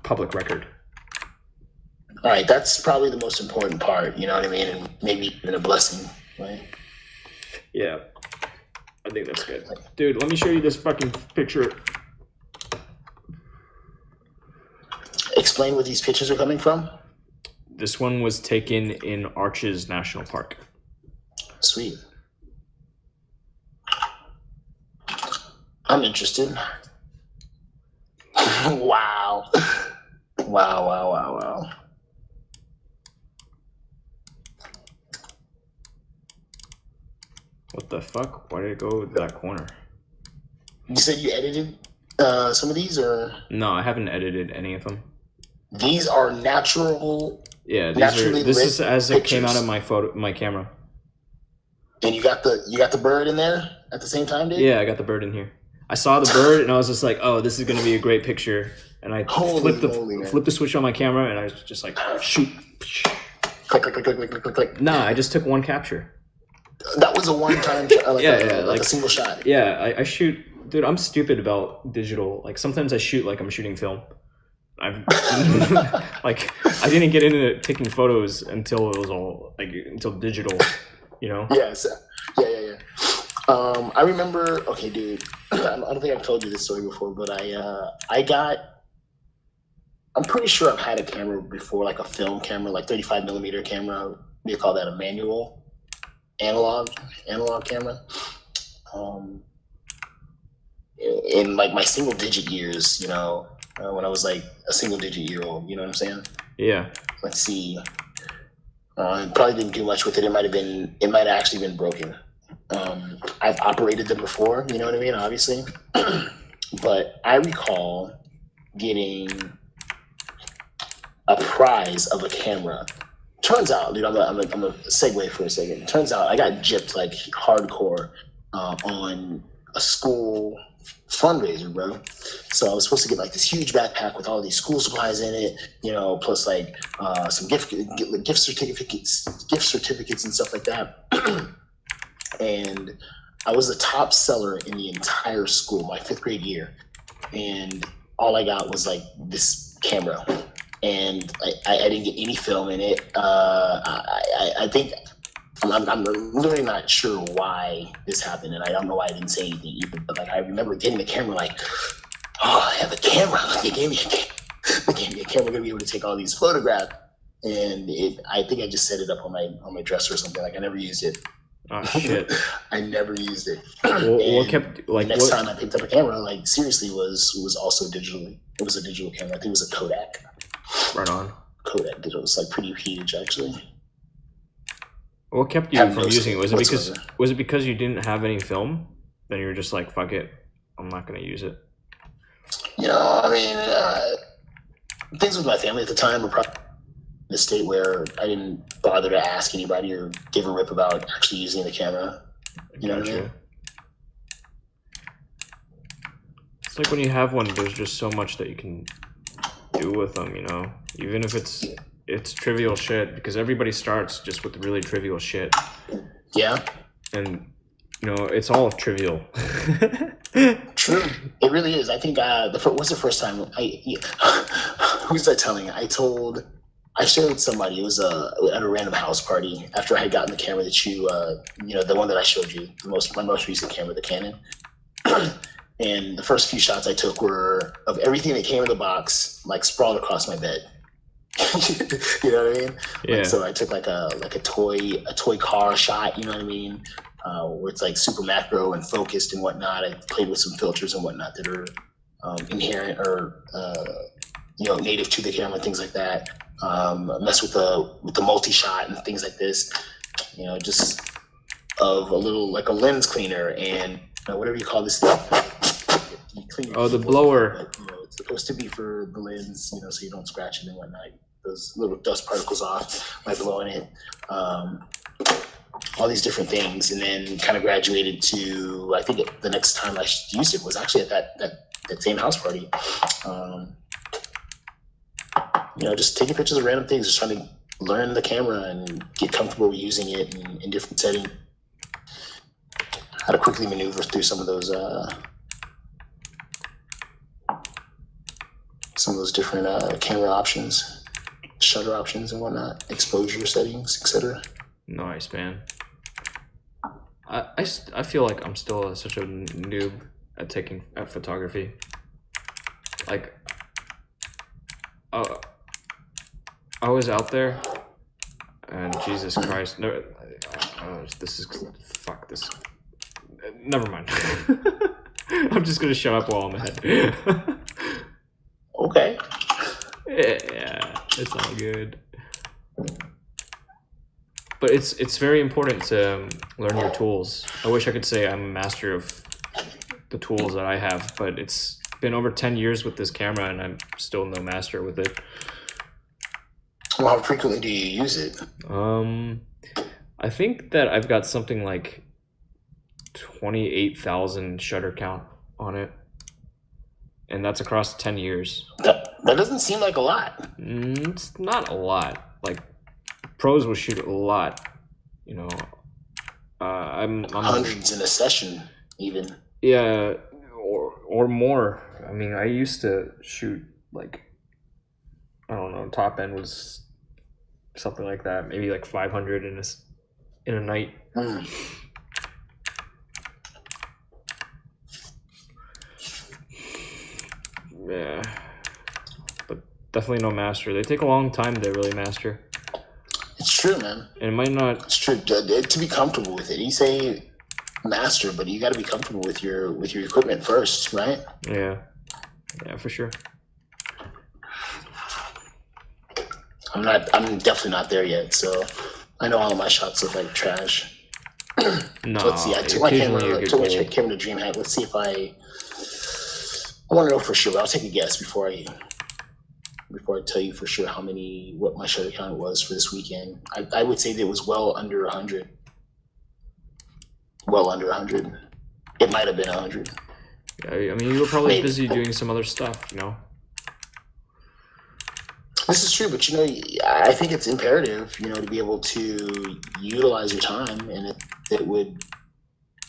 public record. All right, that's probably the most important part, you know what I mean? And maybe even a blessing, right? Yeah, I think that's good. Dude, let me show you this fucking picture. Explain where these pictures are coming from. This one was taken in Arches National Park. Sweet. I'm interested. Wow. Wow. What the fuck? Why did it go to that corner? You said you edited some of these, or? No, I haven't edited any of them. These are natural. Yeah, naturally this is as it pictures. came out of my camera. And you got the bird in there at the same time, dude? Yeah, I got the bird in here. I saw the bird and I was just like, oh, this is gonna be a great picture. And I flipped the switch on my camera and I was just like, shoot. Click. Nah, I just took one capture. That was a one-time, like a single shot. Yeah, I shoot. Dude, I'm stupid about digital. Like, sometimes I shoot like I'm shooting film. I'm like, I didn't get into taking photos until it was all until digital, you know? Yes. Yeah. I remember. Okay, dude. I don't think I've told you this story before, but I'm pretty sure I've had a camera before, like a film camera, like 35 millimeter camera. They call that a manual analog camera. In like my single digit years, when I was like a single digit year old, you know what I'm saying? Yeah. Let's see. Probably didn't do much with it. It might have actually been broken. I've operated them before, you know what I mean? Obviously. But I recall getting a prize of a camera. Turns out, dude, I'm a segue for a second. Turns out I got gypped like hardcore on a school fundraiser, bro. So I was supposed to get like this huge backpack with all these school supplies in it, plus like some gift certificates and stuff like that. And I was the top seller in the entire school, my 5th grade year, and all I got was like this camera, and I didn't get any film in it. I think I'm literally not sure why this happened, and I don't know why I didn't say anything either. But like, I remember getting the camera, like, oh, I have a camera. Like, they gave me a camera. We're gonna be able to take all these photographs, and I think I just set it up on my dresser or something. Like, I never used it. Oh shit! I never used it. What kept like? The next time I picked up a camera, like, seriously, was also digitally. It was a digital camera. I think it was a Kodak. Right on. Kodak digital. It's like pretty huge, actually. What kept you from using it? Was it because you didn't have any film? Then you were just like, fuck it, I'm not gonna use it. I mean, things with my family at the time were probably in a state where I didn't bother to ask anybody or give a rip about actually using the camera. You know what I mean? It's like when you have one, there's just so much that you can do with them, you know? Even if it's trivial shit, because everybody starts just with really trivial shit. Yeah. And, you know, it's all trivial. True. It really is. I think what's the first time who was I telling? I showed somebody. It was at a random house party after I had gotten the camera that you know, the one that I showed you, my most recent camera, the Canon. And the first few shots I took were of everything that came in the box, like sprawled across my bed. You know what I mean? Yeah. Like, so I took like a toy car shot. You know what I mean? Where it's like super macro and focused and whatnot. I played with some filters and whatnot that are inherent or you know, native to the camera, things like that. Mess with the multi-shot and things like this. You know, just of a little like a lens cleaner and whatever you call this thing. Oh, the blower. But, you know, it's supposed to be for the lens, you know, so you don't scratch it and whatnot. Those little dust particles off by blowing it. All these different things, and then kind of graduated to, I think the next time I used it was actually at that same house party. You know, just taking pictures of random things, just trying to learn the camera and get comfortable with using it in different settings. How to quickly maneuver through some of those different camera options, shutter options and whatnot, exposure settings, etc. Nice, man. I feel like I'm still such a noob at photography. Like, I was out there, and Jesus Christ, no, fuck this. Never mind. I'm just gonna shut up while I'm ahead. Okay. Yeah, it's all good. But it's very important to learn your tools. I wish I could say I'm a master of the tools that I have, but it's been over 10 years with this camera and I'm still no master with it. Well, how frequently do you use it? I think that I've got something like 28,000 shutter count on it. And that's across 10 years. That doesn't seem like a lot. It's not a lot. Like, pros will shoot a lot, you know. I'm hundreds in a session, even. Yeah, or more. I mean, I used to shoot like, I don't know, top end was something like that, maybe like 500 in a night. Yeah, but definitely no master. They take a long time to really master. It's true, man. And it might not. It's true to be comfortable with it. You say master, but you got to be comfortable with your equipment first, right? Yeah, for sure. I'm definitely not there yet. So I know all of my shots look like trash. No, so let's see. I took my camera to DreamHack. Let's see if I want to know for sure. But I'll take a guess before I tell you for sure what my shutter count was for this weekend. I would say that it was well under 100. Well under 100. It might have been 100. Yeah, I mean, you were probably busy doing some other stuff, you know? This is true, but you know, I think it's imperative, you know, to be able to utilize your time, and it would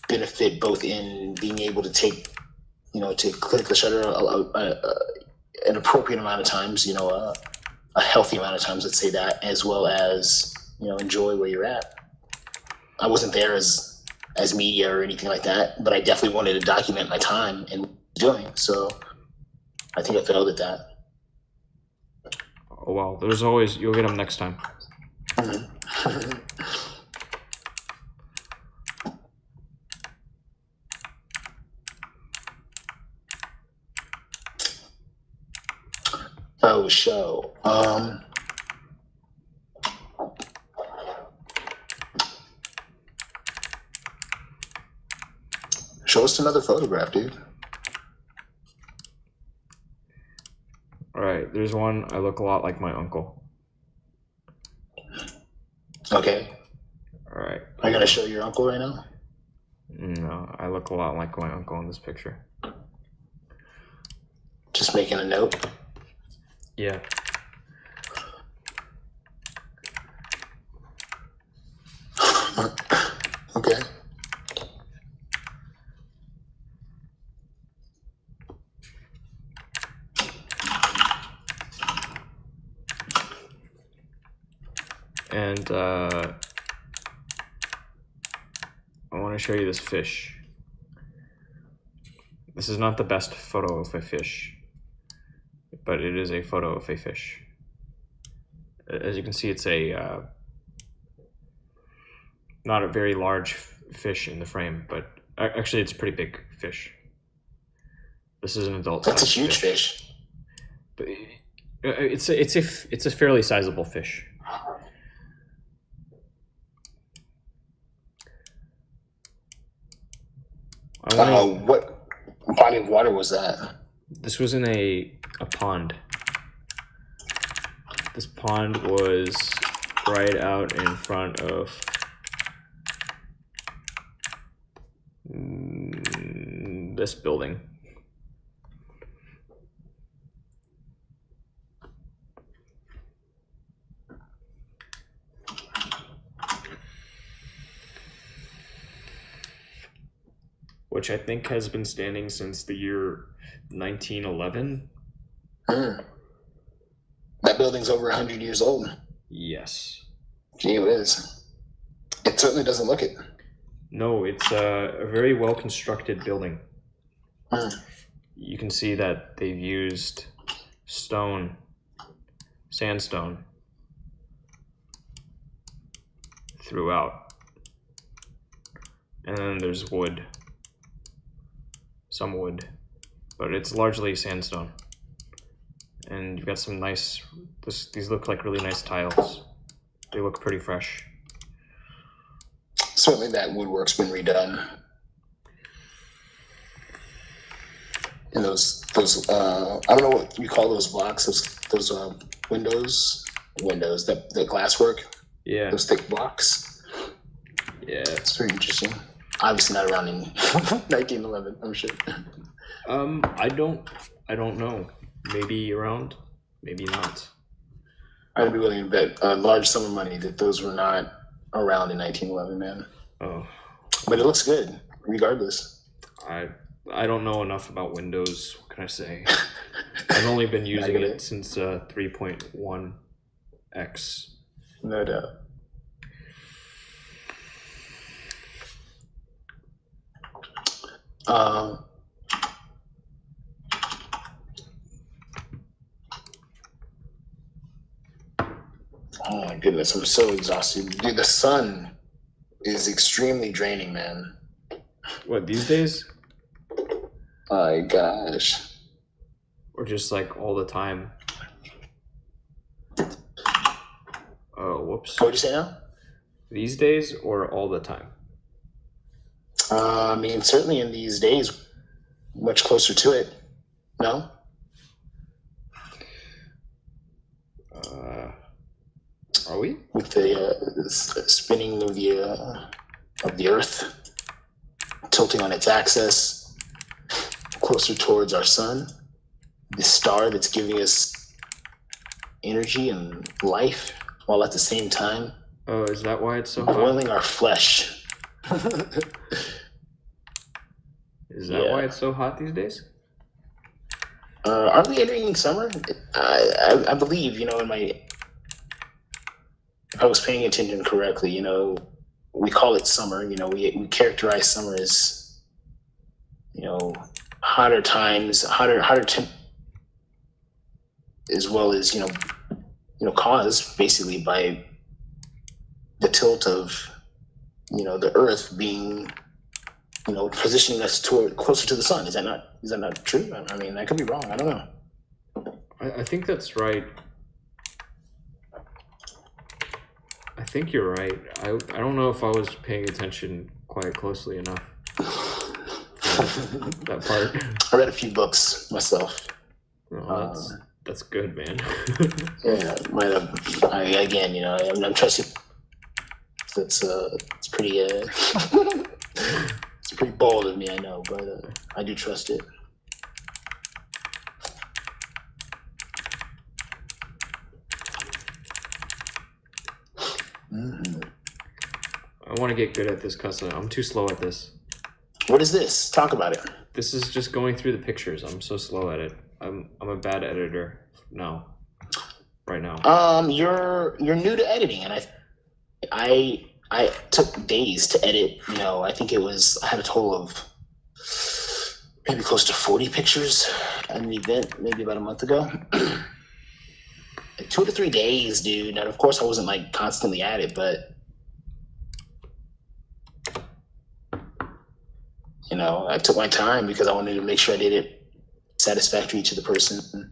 benefit both in being able to take, you know, to click the shutter an appropriate amount of times, you know, a healthy amount of times, let's say that, as well as, you know, enjoy where you're at. I wasn't there as media or anything like that, but I definitely wanted to document my time and doing. So I think I failed at that. Oh well, there's always, you'll get them next time. Oh, show. Show us another photograph, dude. All right. there's one. I look a lot like my uncle. Okay. All right. I gotta show your uncle right now. No, I look a lot like my uncle in this picture. Just making a note. Yeah. Okay. And I want to show you this fish. This is not the best photo of a fish, but it is a photo of a fish. As you can see, it's a not a very large fish in the frame, but actually it's a pretty big fish. This is an adult. That's a huge fish. But it's a fairly sizable fish. What body of water was that? This was in a pond. This pond was right out in front of this building. Which I think has been standing since the year 1911. That building's over 100 years old. Yes. Gee whiz. It certainly doesn't look it. No, it's a very well constructed building. You can see that they've used sandstone throughout. And then there's wood. Some wood, but it's largely sandstone. And you've got some nice, these look like really nice tiles. They look pretty fresh. Certainly that woodwork's been redone. And those I don't know what you call those blocks, those windows, the glasswork. Yeah. Those thick blocks. Yeah. It's very interesting. Obviously not around in 1911, I'm sure. I don't know. Maybe around, maybe not. I'd be willing to bet a large sum of money that those were not around in 1911, man. Oh. But it looks good, regardless. I don't know enough about Windows. What can I say? I've only been using it since 3.1x. No doubt. Oh my goodness, I'm so exhausted. Dude, the sun is extremely draining, man. What, these days? My gosh. Or just like all the time? Oh, whoops. What'd you say now? These days or all the time? I mean, certainly in these days, much closer to it. No? Are we? With the spinning of the Earth, tilting on its axis, closer towards our sun, the star that's giving us energy and life, while at the same time, oh, is that why it's so hot? boiling our flesh. Is that why it's so hot these days? Are we entering summer? I believe, if I was paying attention correctly, we call it summer. We characterize summer as, hotter times, hotter temp, as well as, caused basically by the tilt of, the Earth being, positioning us closer to the sun. Is that not true? I mean, I could be wrong. I don't know. I think that's right. I think you're right. I don't know if I was paying attention quite closely enough. That part. I read a few books myself. Oh, That's good, man. Yeah, might have. Again, you know, I'm trusting. It's pretty it's pretty bold of me, I know, but I do trust it. I want to get good at this, Kussah. I'm too slow at this. What is this? Talk about it. This is just going through the pictures. I'm so slow at it. I'm a bad editor now. Right now. You're new to editing, and I took days to edit. You know, I think I had a total of maybe close to 40 pictures at an event maybe about a month ago. Like 2 to 3 days, dude. And of course, I wasn't like constantly at it, but you know, I took my time because I wanted to make sure I did it satisfactory to the person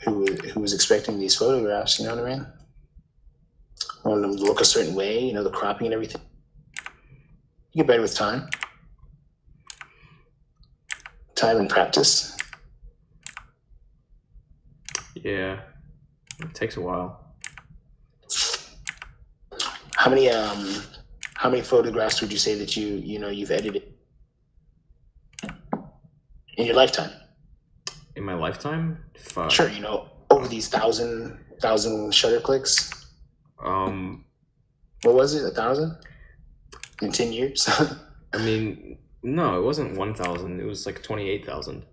who was expecting these photographs. You know what I mean? I wanted them to look a certain way. You know, the cropping and everything. You get better with time. Time and practice. Yeah, it takes a while. How many photographs would you say that you've edited in your lifetime? In my lifetime? Fuck. Sure, you know, over these thousand shutter clicks. What was it? 1,000 in 10 years? I mean, no, it wasn't 1,000. It was like 28,000.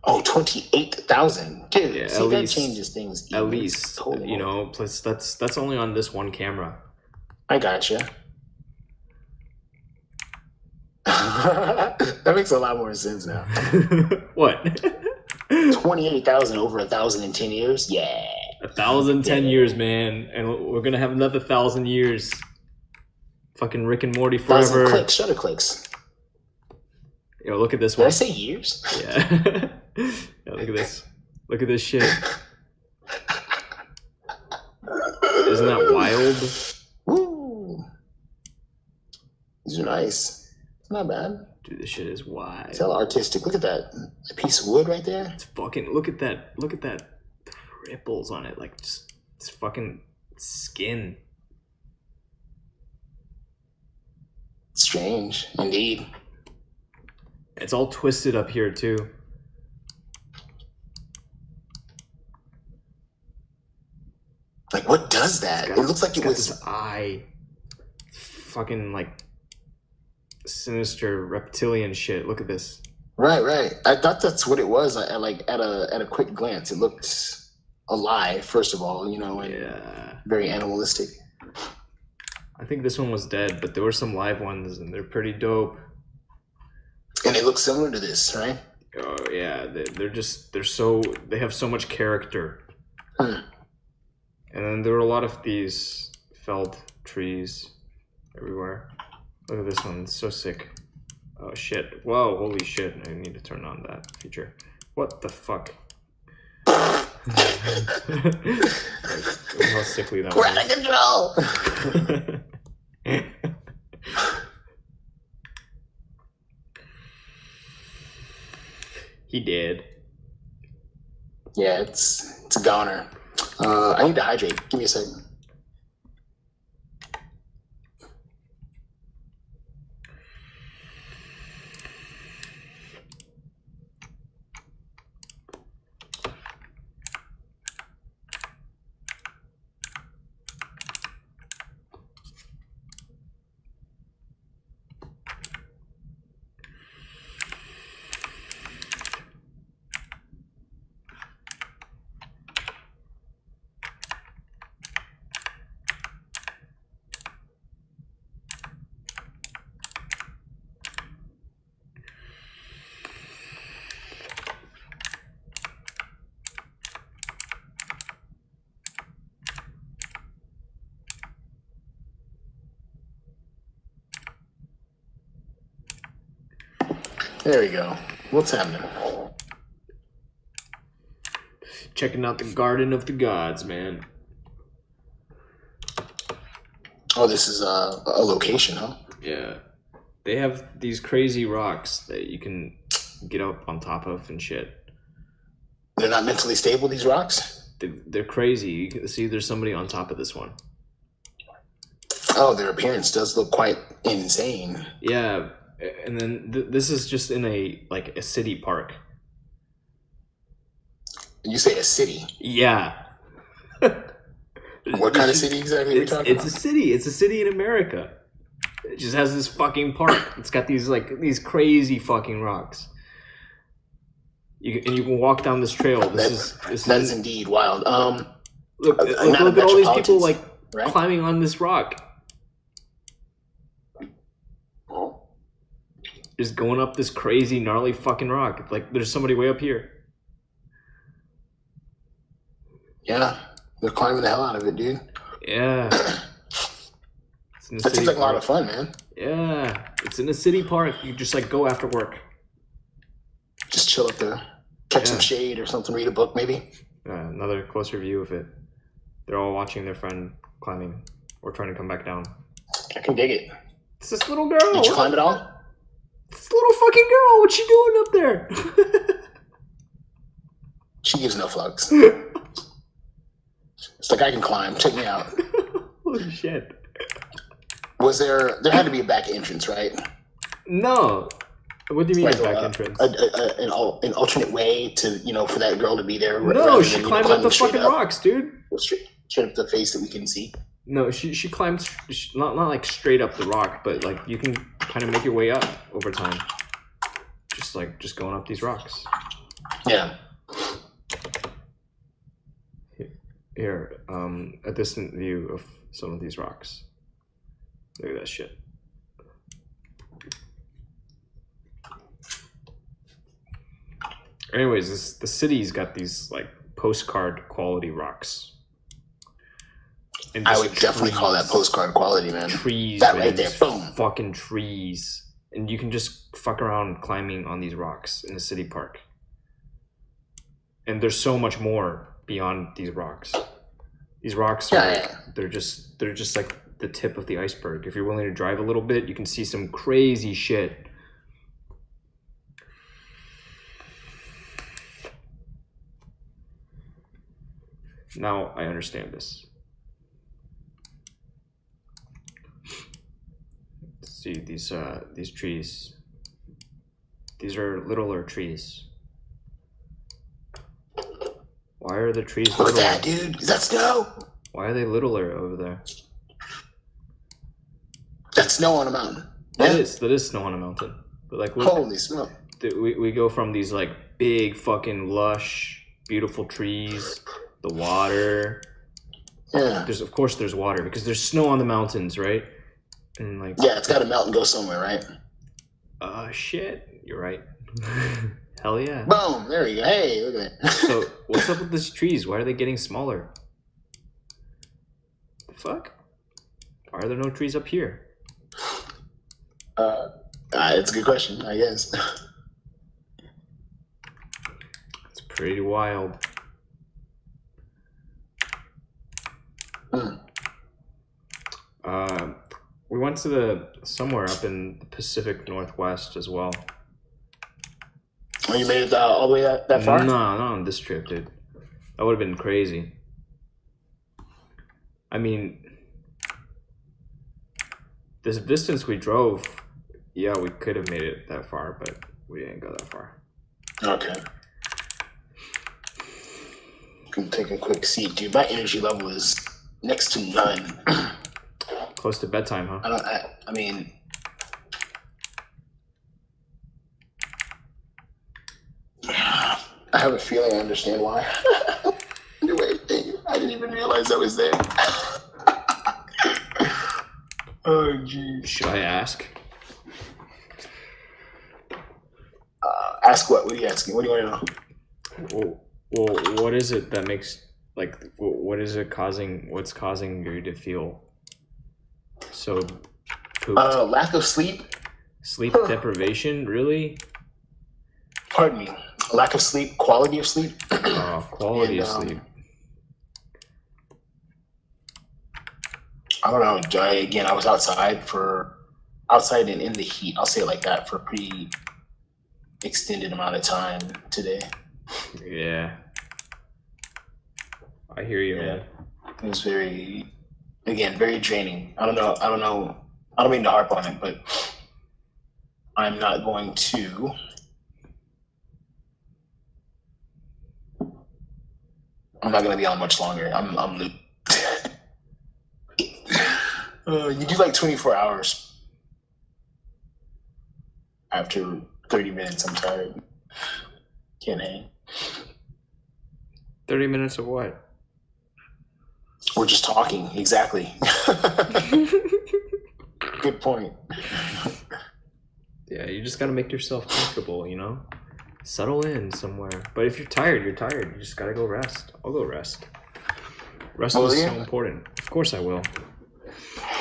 Oh, 28,000, dude. Yeah, see, that changes things. At least, you know. Plus, that's only on this one camera. I gotcha. That makes a lot more sense now. What? 28,000 over 1,000 in 10 years? Yeah. 1,000, 10 years, man. And we're gonna have another 1,000 years. Fucking Rick and Morty forever. 1,000 clicks, shutter clicks. Yo, look at this Did one. I say years? Yeah. Yeah, look at this. Look at this shit. Isn't that wild? Woo. These are nice. It's not bad. Dude, this shit is wild. It's hella artistic. Look at that. A piece of wood right there. It's fucking, look at that. Look at that ripples on it. Like, just, it's fucking skin. Strange, indeed. It's all twisted up here, too. Like, what does that? It looks like it was... His eye. Fucking, like, sinister reptilian shit. Look at this. Right. I thought that's what it was. At a quick glance, it looked alive. First of all, you know, and yeah, very animalistic. I think this one was dead, but there were some live ones, and they're pretty dope. And they look similar to this, right? Oh yeah, they have so much character. And then there were a lot of these felled trees everywhere. Look at this one, it's so sick. Oh shit, whoa, holy shit, I need to turn on that feature. What the fuck? How sickly that We're was. out of control! He did. Yeah, it's a goner. I need to hydrate. Give me a second. There we go. What's happening? Checking out the Garden of the Gods, man. Oh, this is a location, huh? Yeah. They have these crazy rocks that you can get up on top of and shit. They're not mentally stable, these rocks? They're crazy. You can see there's somebody on top of this one. Oh, their appearance does look quite insane. Yeah, and then this is just in a city park. You say a city? Yeah. What kind of city exactly are we talking about? It's a city. It's a city in America. It just has this fucking park. It's got these crazy fucking rocks. You can walk down this trail. This is indeed wild. Look at all these people climbing on this rock. Oh. Just going up this crazy gnarly fucking rock. It's like there's somebody way up here. Yeah, they're climbing the hell out of it, dude. Yeah. That seems like a lot of fun, man. Yeah, it's in a city park. You just go after work. Just chill up there. Catch some shade or something, read a book maybe. Another closer view of it. They're all watching their friend climbing or trying to come back down. I can dig it. It's this little girl. Did you climb it all? This little fucking girl. What's she doing up there? She gives no fucks. It's like, I can climb. Check me out. Holy shit. Was there had to be a back entrance, right? No. What do you mean a back entrance? An alternate way to, for that girl to be there? No, she climbed up the fucking rocks, dude. Straight up the face that we can see. No, she climbed, not straight up the rock, but you can kind of make your way up over time. Just going up these rocks. Yeah. Here, a distant view of some of these rocks. Look at that shit. Anyways, the city's got these postcard quality rocks. And I would definitely call that postcard quality, man. Trees, that right there, boom. Fucking trees, and you can just fuck around climbing on these rocks in a city park. And there's so much more beyond these rocks. These rocks they're just the tip of the iceberg. If you're willing to drive a little bit, you can see some crazy shit. Now I understand this. See these trees. These are littler trees. Why are the trees littler? Look at that, dude. Is that snow? Why are they littler over there? That's snow on a mountain. That is snow on a mountain. But look, holy smoke. We go from these big fucking lush, beautiful trees, the water. Yeah. Of course there's water because there's snow on the mountains, right? And yeah, it's got to melt and go somewhere, right? Shit. You're right. Hell yeah. Boom. There you go. Hey, look at that. So what's up with these trees? Why are they getting smaller? The fuck? Why are there no trees up here? It's a good question, I guess. It's pretty wild. We went to somewhere up in the Pacific Northwest as well. Oh, you made it all the way that far? No, not on this trip, dude. That would have been crazy. I mean, this distance we drove, yeah, we could have made it that far, but we didn't go that far. Okay. Can take a quick seat, dude. My energy level is next to none. Close to bedtime, huh? I mean, I have a feeling I understand why. Anyway, I didn't even realize I was there. Oh, geez. Should I ask? Ask what? What are you asking? What do you want to know? Well, what is it that makes, what is it causing, what's causing you to feel so pooped? Lack of sleep. Sleep deprivation, really? Pardon me. Lack of sleep, quality of sleep. Quality of sleep. I don't know. I was outside and in the heat. I'll say it like that for a pretty extended amount of time today. Yeah. I hear you, Yeah. man. It was very draining. I don't know. I don't mean to harp on it, but I'm not going to. I'm not going to be on much longer. I'm you do like 24 hours. After 30 minutes, I'm tired. Can't hang. 30 minutes of what? We're just talking. Exactly. Good point. Yeah, you just gotta make yourself comfortable, you know? Settle in somewhere. But if you're tired, you're tired. You just gotta go rest. I'll go rest. Rest is so important. Of course I will.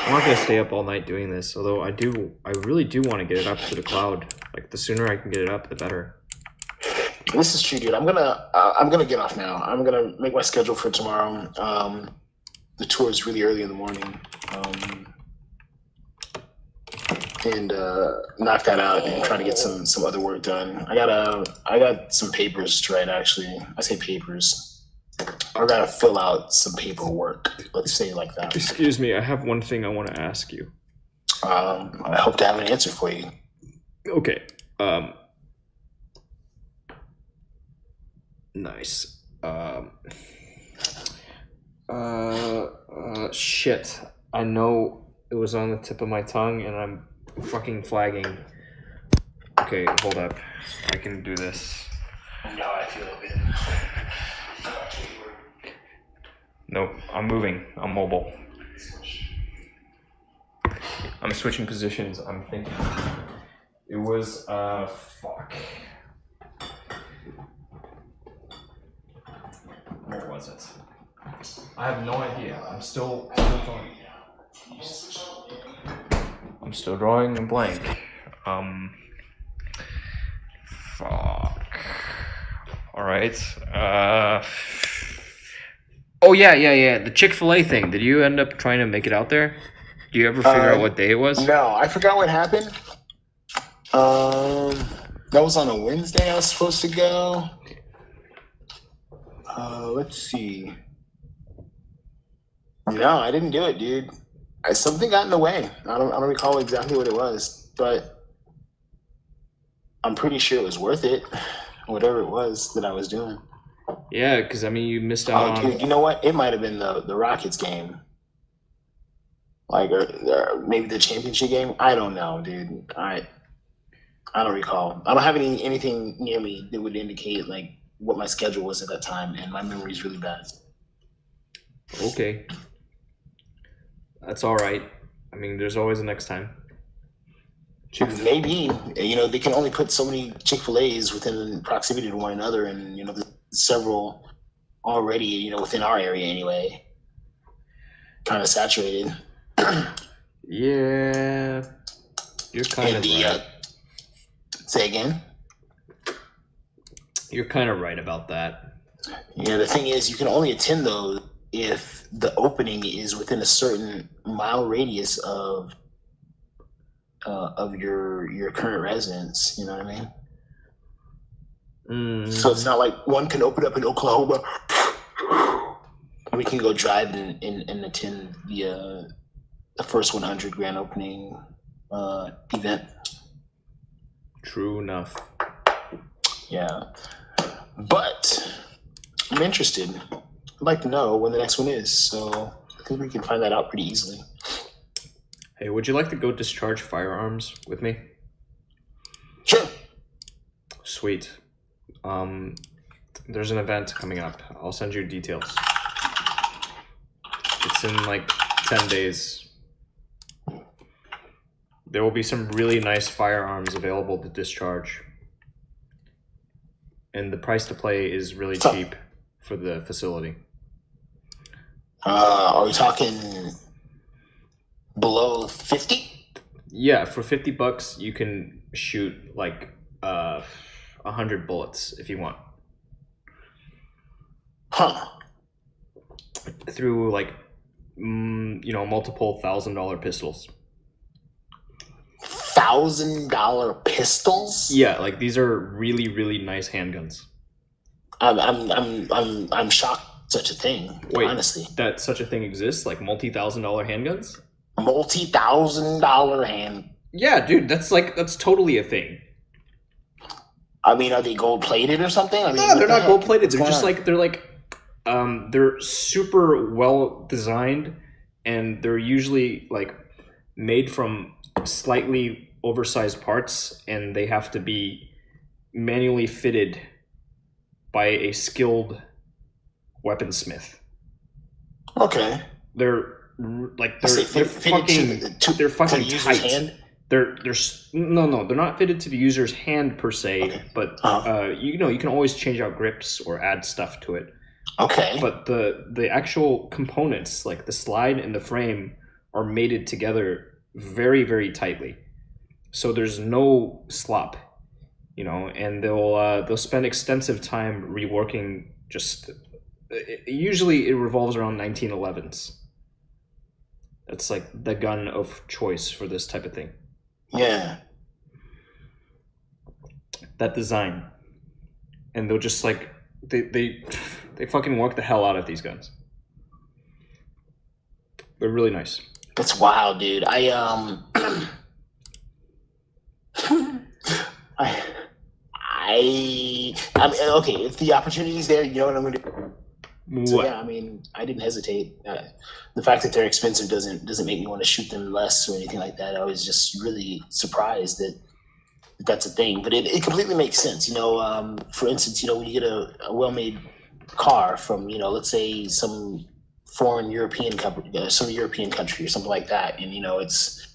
I'm not gonna stay up all night doing this, although I really do want to get it up to the cloud. Like, the sooner I can get it up, the better. This is true, dude. I'm gonna get off now. I'm gonna make my schedule for tomorrow. The tour is really early in the morning, and knock that out and try to get some other work done. I got some papers to write. Actually, I say papers. I gotta fill out some paperwork. Let's say it like that. Excuse me, I have one thing I want to ask you. I hope to have an answer for you. Okay. Nice. Shit. I know it was on the tip of my tongue and I'm fucking flagging. Okay, hold up. I can do this. No, I feel a bit. Nope, I'm moving. I'm mobile. I'm switching positions. I'm thinking. It was, fuck. Where was it? I have no idea. I'm still drawing. I'm still drawing a blank. Fuck. Alright. Oh, yeah. The Chick-fil-A thing. Did you end up trying to make it out there? Do you ever figure out what day it was? No, I forgot what happened. That was on a Wednesday I was supposed to go. Let's see. No, I didn't do it, dude. Something got in the way. I don't recall exactly what it was, but I'm pretty sure it was worth it. Whatever it was that I was doing. Yeah, because I mean, you missed out on. Dude, you know what? It might have been the Rockets game, like or maybe the championship game. I don't know, dude. I don't recall. I don't have anything near me that would indicate like what my schedule was at that time, and my memory is really bad. Okay, that's all right. I mean, there's always a next time. Maybe, you know, they can only put so many Chick-fil-A's within proximity to one another, and you know, there's several already, you know, within our area anyway. Kind of saturated. Yeah, you're kind of right. Say again. You're kind of right about that. Yeah, the thing is, you can only attend those if the opening is within a certain mile radius of your current residence. You know what I mean? So it's not like one can open up in Oklahoma. We can go drive and attend the first 100 grand opening event. True enough. Yeah, but I'm interested. I'd like to know when the next one is, so I think we can find that out pretty easily. Hey, would you like to go discharge firearms with me? Sure. Sweet. There's an event coming up. I'll send you details. It's in like 10 days. There will be some really nice firearms available to discharge. And the price to play is really cheap for the facility. Are we talking below 50? Yeah, for $50 you can shoot like 100 bullets if you want. Huh. Through like multiple $1,000 pistols. $1,000 pistols? Yeah, like these are really, really nice handguns. I'm shocked such a thing. Wait, honestly, that such a thing exists, like multi-$1,000 handguns? multi-$1,000 hand. Yeah, dude, that's totally a thing. I mean, are they gold plated or something? I mean, No, they're not gold plated. What's They're just going they're super well designed, and they're usually like made from slightly oversized parts, and they have to be manually fitted by a skilled weaponsmith. on? Okay. They're Fitted they're fucking the user's tight. hand? They're no, they're not fitted to the user's hand per se, Okay. but you can always change out grips or add stuff to it. Okay. But the actual components, like the slide and the frame, are mated together very, very tightly. So there's no slop, and they'll spend extensive time reworking. Usually it revolves around 1911s. That's like the gun of choice for this type of thing. Yeah. That design, and they'll just like they fucking work the hell out of these guns. They're really nice. That's wild, dude. I mean, okay, if the opportunity's there, you know what I'm going to do. So, yeah, I mean, I didn't hesitate. The fact that they're expensive doesn't make me want to shoot them less or anything like that. I was just really surprised that that's a thing. But it completely makes sense. For instance, when you get a well-made car from, let's say some foreign European company, some European country or something like that, and, it's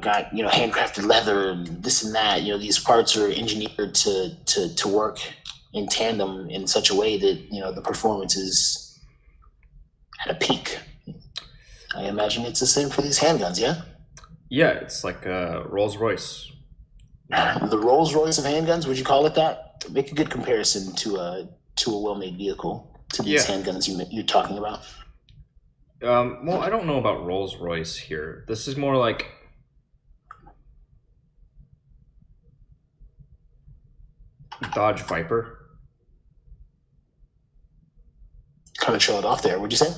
got handcrafted leather and this and that. These parts are engineered to work in tandem in such a way that the performance is at a peak. I imagine it's the same for these handguns. Yeah, it's like a Rolls Royce. The Rolls Royce of handguns. Would you call it that? Make a good comparison to a well-made vehicle to these handguns you're talking about. Well, I don't know about Rolls Royce here. This is more like Dodge Viper. Kind of show it off there. What'd you say?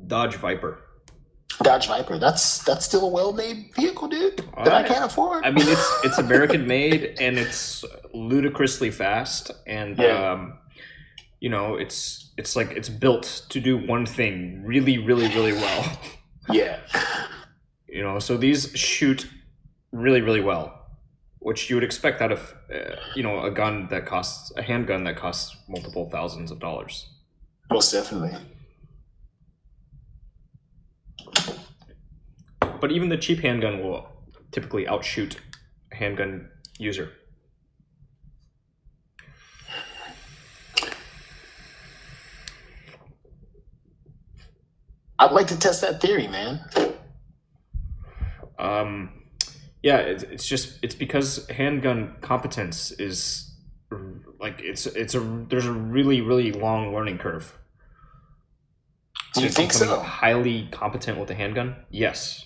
Dodge Viper. Dodge Viper. That's still a well-made vehicle, dude. That I can't afford. I mean, it's American made, and it's ludicrously fast, and it's like it's built to do one thing really, really, really well. Yeah. So these shoot really, really well, which you would expect out of a handgun that costs multiple thousands of dollars. Most definitely. But even the cheap handgun will typically outshoot a handgun user. I'd like to test that theory, man. Yeah, it's because handgun competence is like there's a really, really long learning curve. Do you think so? Highly competent with a handgun? Yes.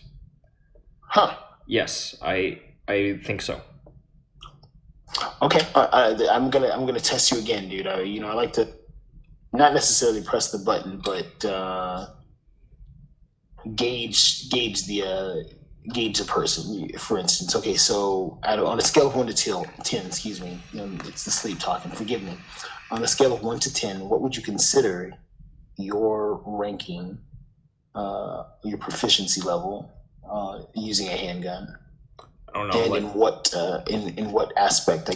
Huh. Yes, I think so. Okay, I'm gonna test you again, dude. I like to not necessarily press the button, but gauge the person. For instance, okay, so on a scale of 1 to 10, excuse me, it's the sleep talking. Forgive me. On a scale of 1 to 10, what would you consider your ranking, your proficiency level using a handgun? I don't know. And in what aspect?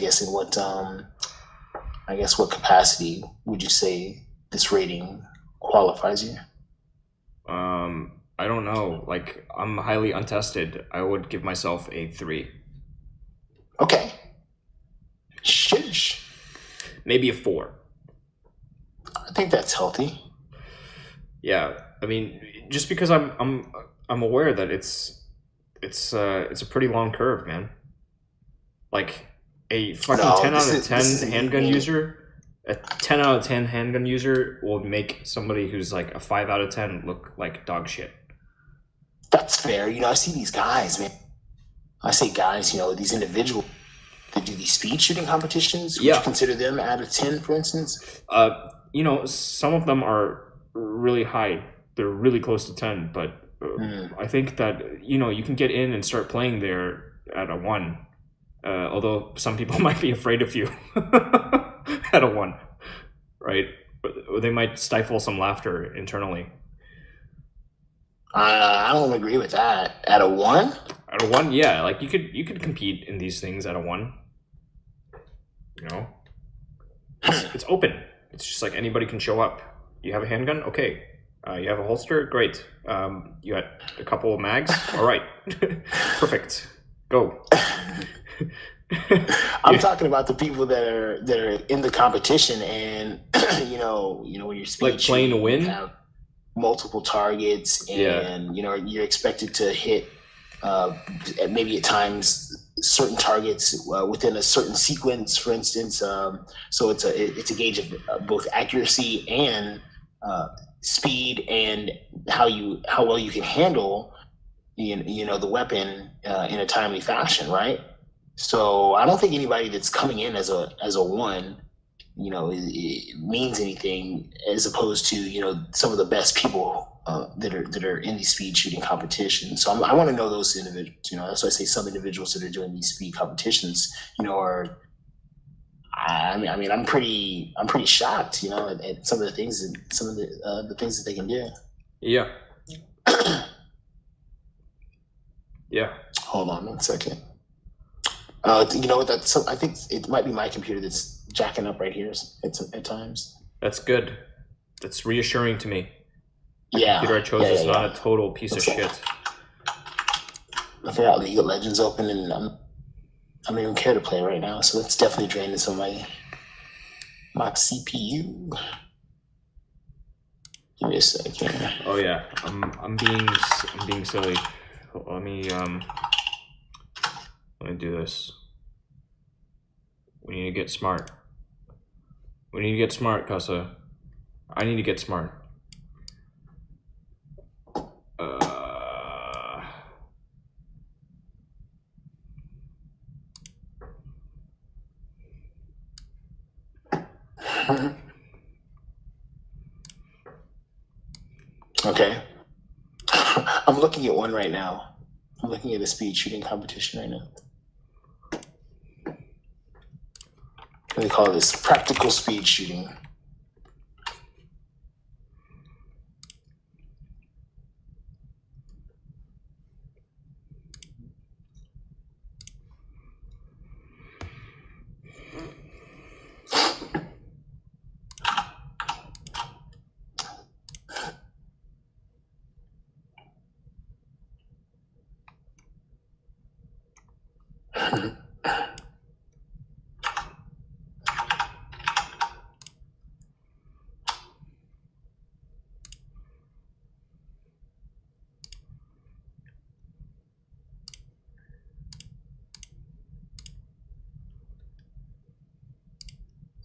What capacity would you say this rating qualifies you? I don't know. Like, I'm highly untested. I would give myself a 3. Okay. Sheesh. Maybe a 4. I think that's healthy. Yeah, I mean, just because I'm aware that it's a pretty long curve, man. Like a fucking 10 out of 10 handgun user. A 10 out of 10 handgun user will make somebody who's like a 5 out of 10 look like dog shit. That's fair. I see these guys, man. I say guys, these individuals that do these speed shooting competitions? Would Yeah. you consider them out of 10, for instance? You know, some of them are really high. They're really close to 10, but I think that, you know, you can get in and start playing there at a 1. Although some people might be afraid of you at a 1, right? Or they might stifle some laughter internally. I don't agree with that. At a 1? At a 1, yeah, like you could compete in these things at a 1. You know, it's open. It's just like anybody can show up. You have a handgun, okay. You have a holster, great. You got a couple of mags, all right, perfect. Go. I'm talking about the people that are in the competition, and you know when you're speed like playing to win. you have multiple targets, and you know you're expected to hit maybe at times certain targets within a certain sequence, for instance. So it's a gauge of both accuracy and speed, and how well you can handle you know the weapon in a timely fashion, right? So I don't think anybody that's coming in as a 1, you know, it means anything, as opposed to, you know, some of the best people that are in these speed shooting competitions. So I want to know those individuals. You know, that's why I say some individuals that are doing these speed competitions, you know, are. I mean, I'm pretty shocked, you know, at some of the things the things that they can do. Yeah. Yeah. Hold on 1 second. You know what? I think it might be my computer that's jacking up right here at times. That's good. That's reassuring to me. Yeah. The computer I chose is not a total piece of shit. I forgot League of Legends open, and I don't even care to play right now, so it's definitely draining some of my CPU. Give me a second. Oh yeah, I'm being silly. Let me do this. We need to get smart. We need to get smart, Kussah. I need to get smart. Okay. I'm looking at one right now. I'm looking at a speed shooting competition right now. They call this practical speed shooting.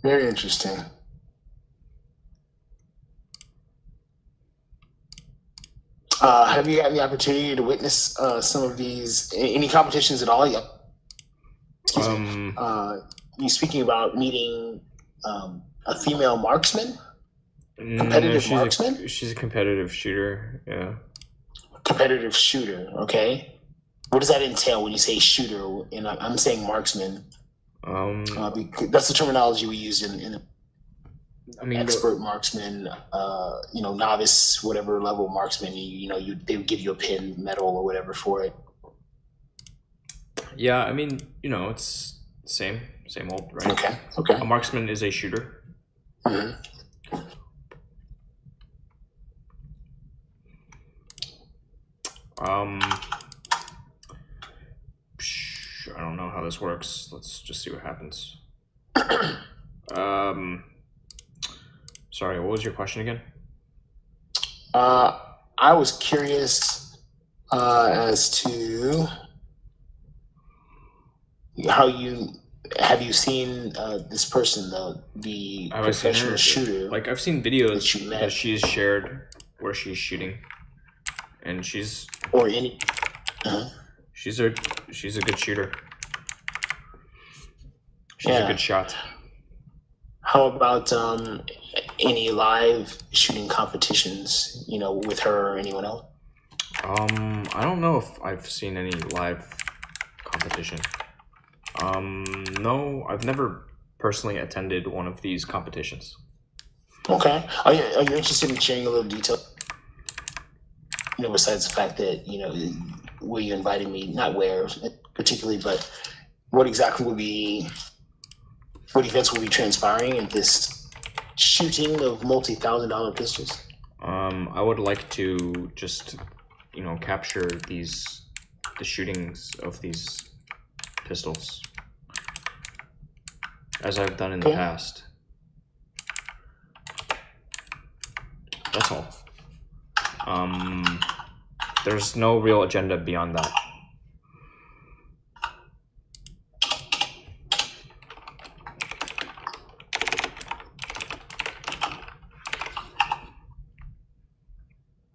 Very interesting. Have you had the opportunity to witness some of these, any competitions at all yet? Excuse me. You speaking about meeting a female marksman? Competitive marksman? She's a competitive shooter, yeah. Competitive shooter, okay. What does that entail when you say shooter? And I'm saying marksman. That's the terminology we use in I mean, expert marksman, you know, novice, whatever level marksman. They would give you a pin, medal, or whatever for it. Yeah, I mean, you know, it's same old, right? Okay. A marksman is a shooter. Mm-hmm. I don't know how this works. Let's just see what happens. Sorry, what was your question again? I was curious as to how have you seen this person, the professional shooter? Like, I've seen videos that she's shared where she's shooting, and she's or any. She's a good shooter. She's a good shot. How about any live shooting competitions, with her or anyone else? I don't know if I've seen any live competition. No, I've never personally attended one of these competitions. Okay. Are you interested in sharing a little detail? Besides the fact that, where you invited me, not where particularly, but what exactly what events will be transpiring in this shooting of multi-$1,000 pistols? I would like to just, capture the shootings of these pistols, as I've done in the past. That's all. There's no real agenda beyond that.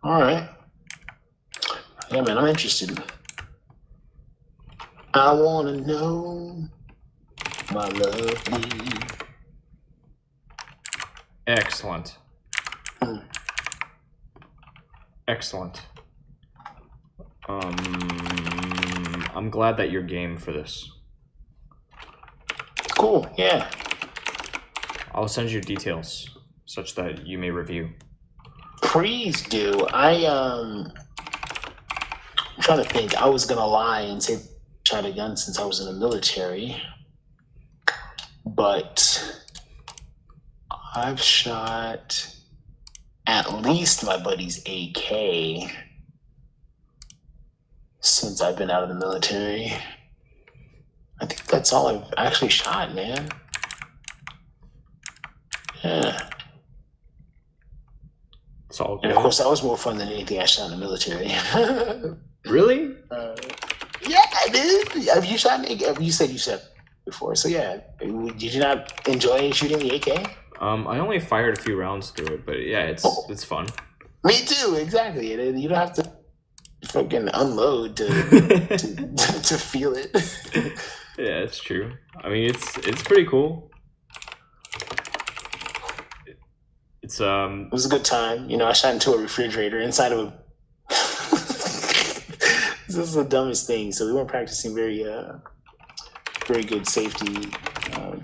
All right. Yeah, man, I'm interested. I want to know, my lovely. Excellent. Excellent. I'm glad that you're game for this. Cool, yeah. I'll send you details such that you may review. Please do. I'm trying to think. I was gonna lie and say shot a gun since I was in the military, but I've shot at least my buddy's AK since I've been out of the military. I think that's all I've actually shot, man. Yeah. It's all good. And of course, that was more fun than anything I shot in the military. Really? Yeah, dude. Have you shot? You said you shot before, so yeah. Did you not enjoy shooting the AK? I only fired a few rounds through it, but yeah, it's fun. Me too, exactly. You don't have to fucking unload to to feel it. Yeah, it's true. I mean, it's pretty cool. It was a good time. I shot into a refrigerator inside of a. This is the dumbest thing. So we weren't practicing very good safety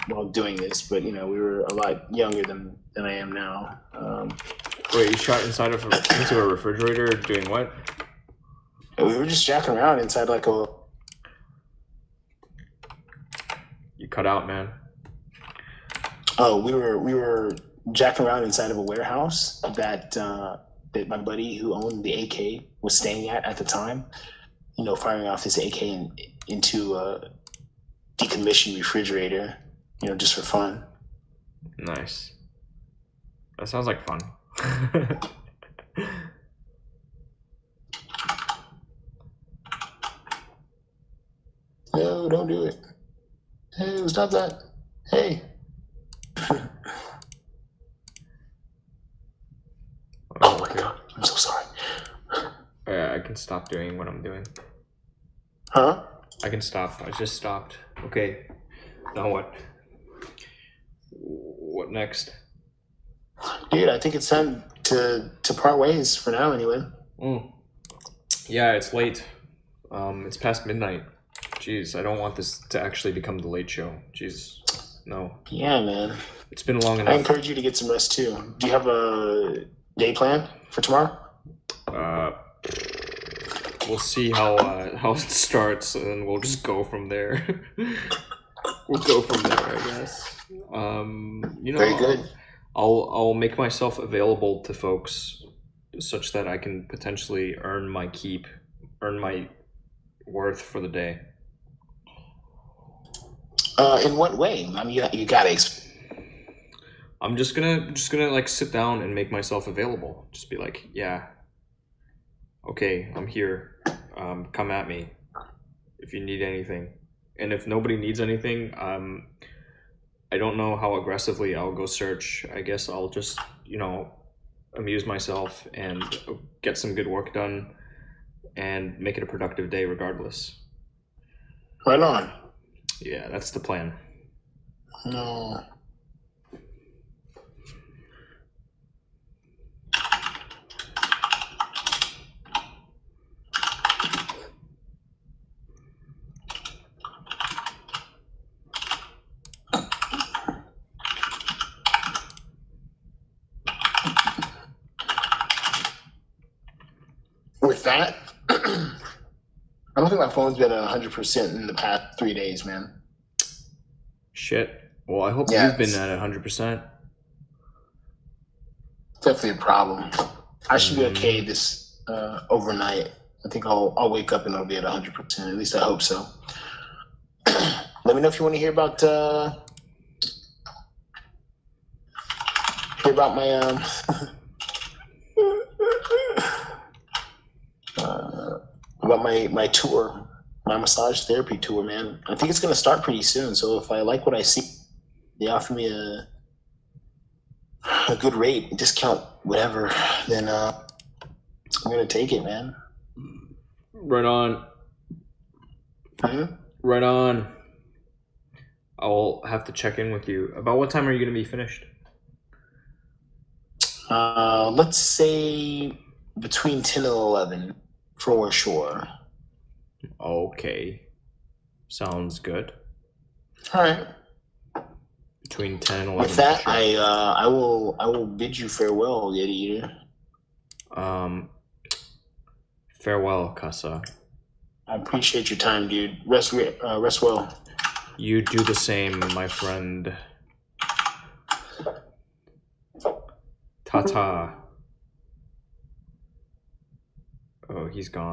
while doing this, but we were a lot younger than I am now. Wait, you shot into a refrigerator doing what? We were just jacking around inside like a. You cut out, man. Oh, we were jacking around inside of a warehouse that my buddy who owned the AK was staying at the time. Firing off this AK into a decommissioned refrigerator, just for fun. Nice. That sounds like fun. No, don't do it. Hey, stop that. Hey. Oh my god, I'm so sorry. I can stop doing what I'm doing. Huh? I can stop. I just stopped. Okay. Now what? What next? Dude, I think it's time to part ways for now anyway. Yeah, it's late. It's past midnight. Jeez, I don't want this to actually become the late show. Jeez, no. Yeah, man. It's been long enough. I encourage you to get some rest too. Do you have a day plan for tomorrow? We'll see how it starts, and we'll just go from there. We'll go from there, I guess. Very good. I'll make myself available to folks such that I can potentially earn my keep, earn my worth for the day. In what way? I mean, you gotta. I'm just gonna like sit down and make myself available. Just be like, yeah, okay, I'm here. Come at me if you need anything. And if nobody needs anything, I don't know how aggressively I'll go search. I guess I'll just, amuse myself and get some good work done and make it a productive day regardless. Right on. Yeah, that's the plan. No. With that, I don't think my phone's been at 100% in the past 3 days, man. Shit. Well, I hope Yeah, you've been it's- at 100%. Definitely a problem. I should be okay this overnight. I think I'll wake up and I'll be at 100%. At least I hope so. Let me know if you want to hear about my about my tour, my massage therapy tour, man. I think it's gonna start pretty soon. So if I like what I see, they offer me a good rate, discount, whatever, then I'm gonna take it, man. Right on. Hmm? Right on. I'll have to check in with you. About what time are you going to be finished? Let's say between 10 and 11 for sure. Okay. Sounds good. All right. Between 10 and 11. With that, for sure. I will bid you farewell, Yeti Eater. Farewell, Kussah. I appreciate your time, dude. Rest well. You do the same, my friend. Ta-ta. Oh, he's gone.